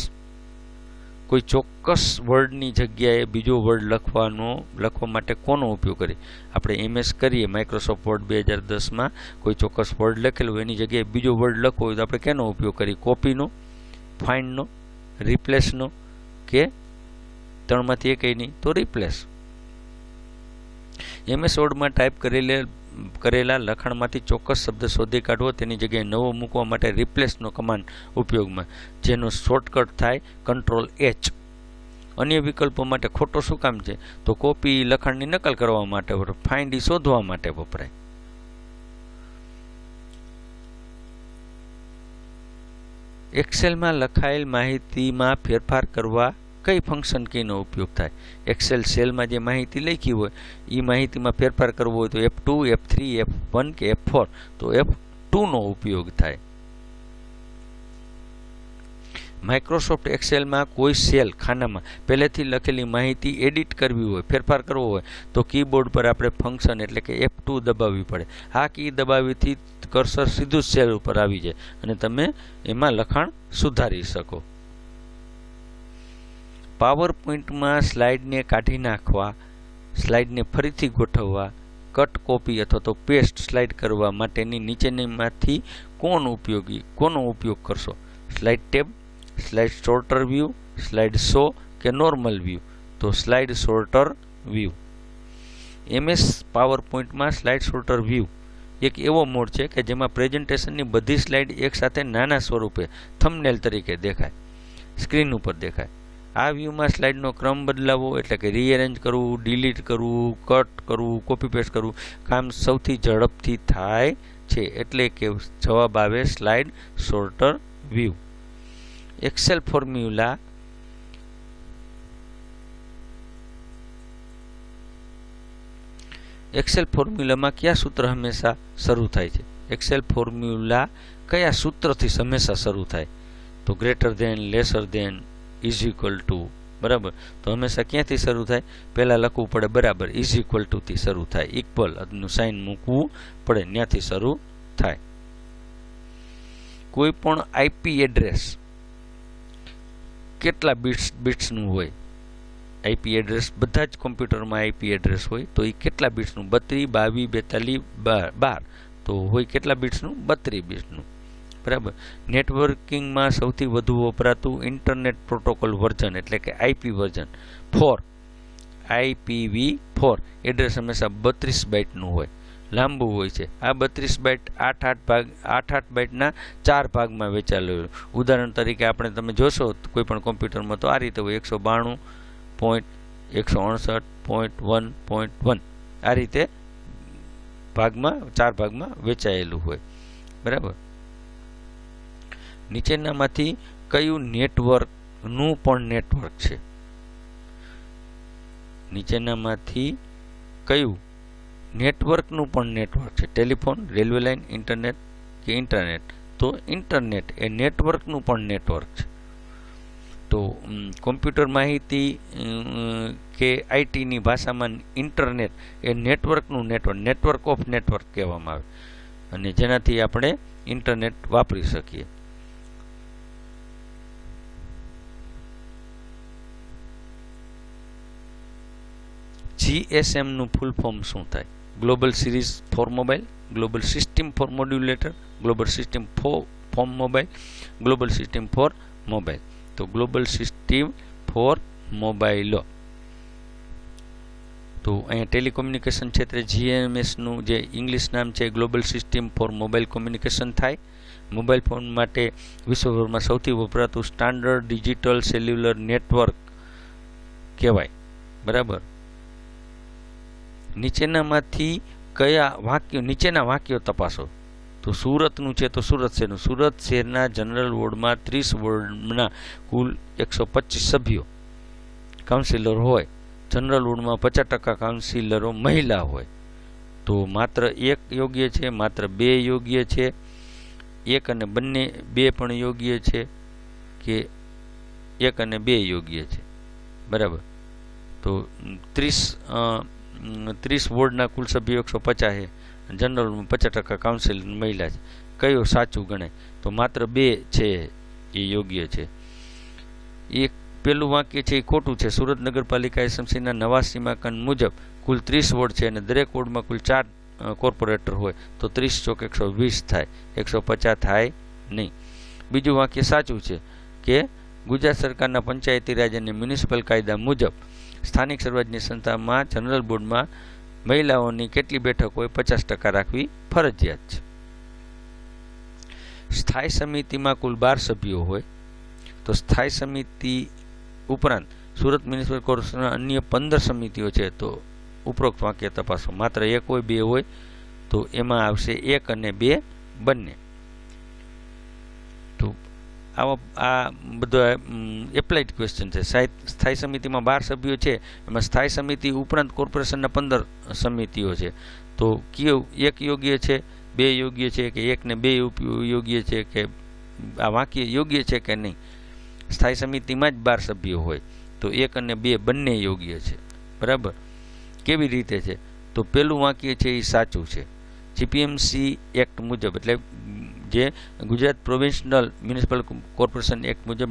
કોઈ ચોક્કસ વર્ડની જગ્યાએ બીજો વર્ડ લખવા માટે કોનો ઉપયોગ કરીએ? આપણે MS કરીએ માઇક્રોસોફ્ટ વર્ડ 2010માં કોઈ ચોક્કસ વર્ડ લખેલું હોય એની જગ્યાએ બીજો વર્ડ લખવો હોય તો આપણે કેનો ઉપયોગ કરીએ? કોપીનો, ફાઇન્ડનો, રિપ્લેસનો કે ત્રણમાંથી એકય નહીં તો રિપ્લેસ. MS વર્ડમાં ટાઈપ કરેલા લખાણમાંથી ચોક્કસ શબ્દ શોધી કાઢવો, તેની જગ્યાએ નવો મૂકવા માટે રિપ્લેસનો કમાન્ડ ઉપયોગમાં, જેનો શોર્ટકટ થાય Ctrl+H. અન્ય વિકલ્પો માટે ખોટો શું કામ છે? તો કોપી લખાણની નકલ કરવા માટે વપરાય, ફાઇન્ડ શોધવા માટે વપરાય. એક્સેલમાં લખાયેલ માહિતીમાં ફેરફાર કરવા કઈ ફંક્શન કીનો ઉપયોગ થાય? એક્સેલ સેલમાં જે માહિતી લખી હોય એ માહિતીમાં ફેરફાર કરવો હોય તો F2, F3, F1 કે F4? તો F2 નો ઉપયોગ થાય. માઇક્રોસોફ્ટ એક્સેલમાં કોઈ સેલ ખાનામાં પહેલેથી લખેલી માહિતી એડિટ કરવી હોય, ફેરફાર કરવો હોય તો કીબોર્ડ પર આપણે ફંક્શન એટલે કે F2 દબાવવી પડે. આ કી દબાવવાથી કર્સર સીધું સેલ ઉપર આવી જાય અને તમે એમાં લખાણ સુધારી શકો. પાવર પોઈન્ટમાં સ્લાઇડને કાઢી નાખવા, સ્લાઇડને ફરીથી ગોઠવવા, કટ, કોપી અથવા તો પેસ્ટ સ્લાઇડ કરવા માટેની નીચેનીમાંથી કોનો ઉપયોગ કરશો? Slide tab, slide sorter view, slide show કે નોર્મલ વ્યૂ? તો slide sorter view. MS power પોઈન્ટમાં સ્લાઇડ સોર્ટર વ્યૂ એક એવો મોડ છે કે જેમાં પ્રેઝન્ટેશનની બધી સ્લાઇડ એકસાથે નાના સ્વરૂપે થંબનેલ તરીકે દેખાય, સ્ક્રીન ઉપર દેખાય. આ વ્યૂમાં સ્લાઇડનો ક્રમ બદલાવો એટલે કે રીએરેન્જ કરવું, ડિલીટ કરવું, કટ કરવું, કોપી પેસ્ટ કરવું કામ સૌથી ઝડપથી થાય છે, એટલે કે જવાબ આવે slide sorter view. Excel formula Excel ફોર્મ્યુલામાં કયા સૂત્ર હંમેશા શરૂ થાય છે? એક્સેલ ફોર્મ્યુલા કયા સૂત્રથી હંમેશા શરૂ થાય? તો greater than, lesser than, is equal to. બરાબર, તો હંમેશા ક્યાંથી શરૂ થાય? પહેલાં લખવું પડે બરાબર, ઇઝ ઇક્વલ ટુથી શરૂ થાય, ઇક્વલ નું સાઇન મૂકવું પડે, ત્યાંથી શરૂ થાય. કોઈ પણ IP એડ્રેસ કેટલા બિટ્સનું હોય? IP એડ્રેસ બધા જ કોમ્પ્યુટરમાં IP એડ્રેસ હોય તો એ કેટલા બિટ્સનું? 32, 22, 42, 12. તો હોય કેટલા બિટ્સનું? 32 બિટ્સનું, બરાબર. નેટવર્કિંગમાં સૌથી વધુ વપરાતું ઇન્ટરનેટ પ્રોટોકોલ વર્ઝન એટલે કે આઈપી વર્ઝન 4, IPv4 એડ્રેસ હંમેશા 32 બાઇટનું હોય, લાંબુ હોય છે. આ 32 બાઇટ 8 બાઇટના 4 ભાગમાં વહેંચાયેલું હોય. ઉદાહરણ તરીકે આપણે તમે જોશો કોઈ પણ કોમ્પ્યુટરમાં તો આ રીતે હોય 192.168.1.1 આ રીતે ભાગમાં 4 ભાગમાં વહેંચાયેલું હોય, બરાબર. નીચેનામાંથી કયું નેટવર્કનું પણ નેટવર્ક છે? નીચેનામાંથી કયું નેટવર્કનું પણ નેટવર્ક છે? ટેલિફોન, રેલવે લાઇન, ઇન્ટરનેટ કે ઇન્ટરનેટ? તો ઇન્ટરનેટ એ નેટવર્કનું પણ નેટવર્ક છે. તો કોમ્પ્યુટર માહિતી કે આઈટીની ભાષામાં ઇન્ટરનેટ એ નેટવર્કનું નેટવર્ક ઓફ નેટવર્ક કહેવામાં આવે, અને જેનાથી આપણે ઇન્ટરનેટ વાપરી શકીએ. GSM નું ફૂલ ફોર્મ શું થાય? Global series for mobile, global system for modulator, global system for mobile, global system for mobile. તો ગ્લોબલ સિસ્ટમ ફોર મોબાઈલો. તો અહીંયા ટેલિકોમ્યુનિકેશન ક્ષેત્રે GMS નું જે ઇંગ્લિશ નામ છે global system for mobile communication થાય. મોબાઈલ ફોન માટે વિશ્વભરમાં સૌથી વપરાતું સ્ટાન્ડર્ડ ડિજિટલ સેલ્યુલર નેટવર્ક કહેવાય, બરાબર. નીચેના વાક્યો તપાસો. તો સુરતનું છે તો સુરત શહેરનું. સુરત શહેરના જનરલ વોર્ડમાં 30 વોર્ડના કુલ 125 સભ્યો કાઉન્સિલર હોય. જનરલ વોર્ડમાં 50% કાઉન્સિલરો મહિલા હોય. તો માત્ર 1 યોગ્ય છે, માત્ર 2 યોગ્ય છે, 1 અને 2 પણ યોગ્ય છે કે 1 અને 2 યોગ્ય છે, બરાબર. તો 30 વોર્ડના કુલ સભ્યો 150 છે, જનરલમાં 50% કાઉન્સિલ મહિલા છે. કયો સાચું ગણાય? તો માત્ર 2 છે એ યોગ્ય છે. એક પેલું વાક્ય છે એ ખોટું છે. સુરત નગરપાલિકા એસએમસીના નવા સીમાંકન મુજબ કુલ 30 વોર્ડ છે અને દરેક વોર્ડમાં કુલ 4 કોર્પોરેટર હોય, તો 30 ચોક 120 થાય, 150 થાય નહીં. બીજું વાક્ય સાચું છે કે ગુજરાત સરકારના પંચાયતી રાજ અને મ્યુનિસિપલ કાયદા મુજબ સ્થાનિક સ્વરાજ્યની સંસ્થામાં જનરલ બોર્ડમાં મહિલાઓની કેટલી બેઠક હોય? 50% રાખવી ફરજિયાત છે. સ્થાયી સમિતિમાં કુલ 12 સભ્યો હોય, તો સ્થાયી સમિતિ ઉપરાંત સુરત મ્યુનિસિપલ કોર્પોરેશનના અન્ય 15 સમિતિઓ છે. તો ઉપરોક્ત વાક્ય તપાસો. માત્ર 1 હોય, 2 હોય, તો એમાં આવશે 1 અને 2 બંને. તો આ બધા એપ્લાઇડ ક્વેશ્ચન છે. સ્થાયી સમિતિમાં 12 સભ્યો છે, એમાં સ્થાયી સમિતિ ઉપરાંત કોર્પોરેશનના 15 સમિતિઓ છે. તો કયું 1 યોગ્ય છે, 2 યોગ્ય છે કે 1 ને 2 યોગ્ય છે, કે આ વાક્ય યોગ્ય છે કે નહીં? સ્થાયી સમિતિમાં જ 12 સભ્યો હોય, તો 1 અને 2 બંને યોગ્ય છે, બરાબર. કેવી રીતે છે? તો પેલું વાક્ય છે એ સાચું છે. જીપીએમસી એક્ટ મુજબ, એટલે જે ગુજરાત પ્રોવિન્શનલ મ્યુનિસિપલ કોર્પોરેશન એક્ટ મુજબ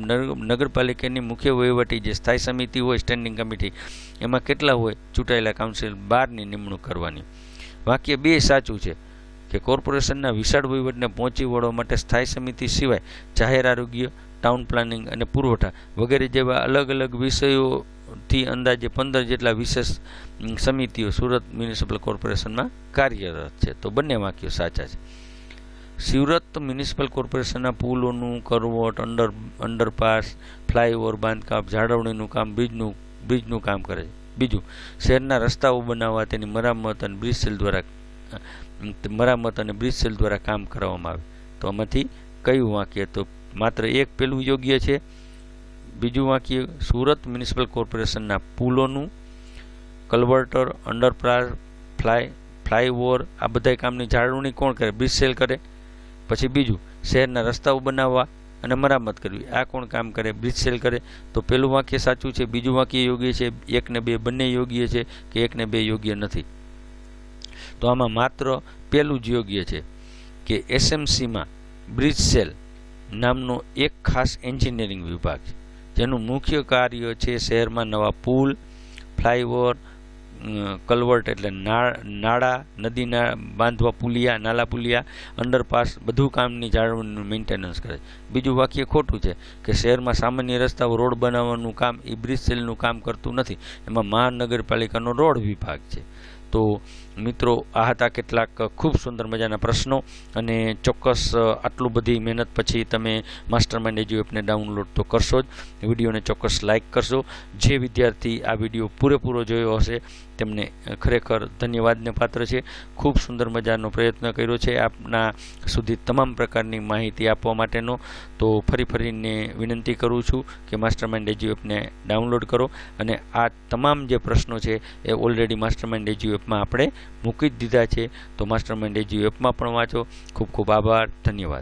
નગરપાલિકાની મુખ્ય વહીવટી જે સ્થાયી સમિતિ હોય, સ્ટેન્ડિંગ કમિટી, એમાં કેટલા હોય? ચૂંટાયેલા કાઉન્સિલ 12ની નિમણૂક કરવાની. વાક્ય 2 સાચું છે કે કોર્પોરેશનના વિશાળ વહીવટને પહોંચી વળવા માટે સ્થાયી સમિતિ સિવાય જાહેર આરોગ્ય, ટાઉન પ્લાનિંગ અને પુરવઠા વગેરે જેવા અલગ અલગ વિષયોથી અંદાજે 15 જેટલા વિશેષ સમિતિઓ સુરત મ્યુનિસિપલ કોર્પોરેશનમાં કાર્યરત છે. તો બંને વાક્યો સાચા છે. સુરત મ્યુનિસિપલ કોર્પોરેશનના પુલોનું કરવટ, અંડરપાસ, ફ્લાયઓવર બાંધકામ, જાળવણીનું કામ, બ્રિજનું કામ કરે છે. બીજું, શહેરના રસ્તાઓ બનાવવા તેની મરામત અને બ્રિજ સેલ દ્વારા કામ કરવામાં આવે. તો આમાંથી કયું વાક્ય? તો માત્ર 1 પેલું યોગ્ય છે. બીજું વાક્ય સુરત મ્યુનિસિપલ કોર્પોરેશનના પુલોનું, કલ્વર્ટર, અંડરપાસ, ફ્લાયઓવર આ બધા કામની જાળવણી કોણ કરે? બ્રિજ સેલ કરે. પછી બીજું, શહેરના રસ્તાઓ બનાવવા અને મરામત કરવી આ કોણ કામ કરે? બ્રિજ સેલ કરે. તો પેલું વાક્ય સાચું છે. બીજું વાક્ય યોગ્ય છે. 1 ને 2 બંને યોગ્ય છે કે 1 ને 2 યોગ્ય નથી? તો આમાં માત્ર પેલું જ યોગ્ય છે કે એસએમસીમાં બ્રિજ સેલ નામનો એક ખાસ એન્જિનિયરિંગ વિભાગ છે, જેનું મુખ્ય કાર્ય છે શહેરમાં નવા પુલ, ફ્લાયઓવર, કલવર્ટ એટલે નાળા, નદીના બાંધવા પુલિયા, નાલા પુલિયા, અંડરપાસ બધું કામની જાળવણીનું મેન્ટેનન્સ કરે છે. બીજું વાક્ય ખોટું છે કે શહેરમાં સામાન્ય રસ્તાઓ રોડ બનાવવાનું કામ એ બ્રિજ સેલનું કામ કરતું નથી, એમાં મહાનગરપાલિકાનો રોડ વિભાગ છે. તો મિત્રો, આ હતા કેટલાક ખૂબ સુંદર મજાના પ્રશ્નો, અને ચોક્કસ આટલું બધી મહેનત પછી તમે માસ્ટર માઇન્ડ એજ્યુ એપને ડાઉનલોડ તો કરશો જ. વિડીયોને ચોક્કસ લાઇક કરશો. જે વિદ્યાર્થી આ વિડીયો પૂરેપૂરો જોયો હશે તેમને ખરેખર ધન્યવાદને પાત્ર છે. ખૂબ સુંદર મજાનો પ્રયત્ન કર્યો છે આપના સુધી તમામ પ્રકારની માહિતી આપવા માટેનો. તો ફરીને વિનંતી કરું છું કે માસ્ટર માઇન્ડ એજ્યુ એપને ડાઉનલોડ કરો, અને આ તમામ જે પ્રશ્નો છે એ ઓલરેડી માસ્ટર માઇન્ડ એજ્યુ એપમાં આપણે મૂકી જ દીધા છે. તો માસ્ટર માઇન્ડ એજ્યુ એપમાં પણ વાંચો. ખૂબ ખૂબ આભાર. ધન્યવાદ.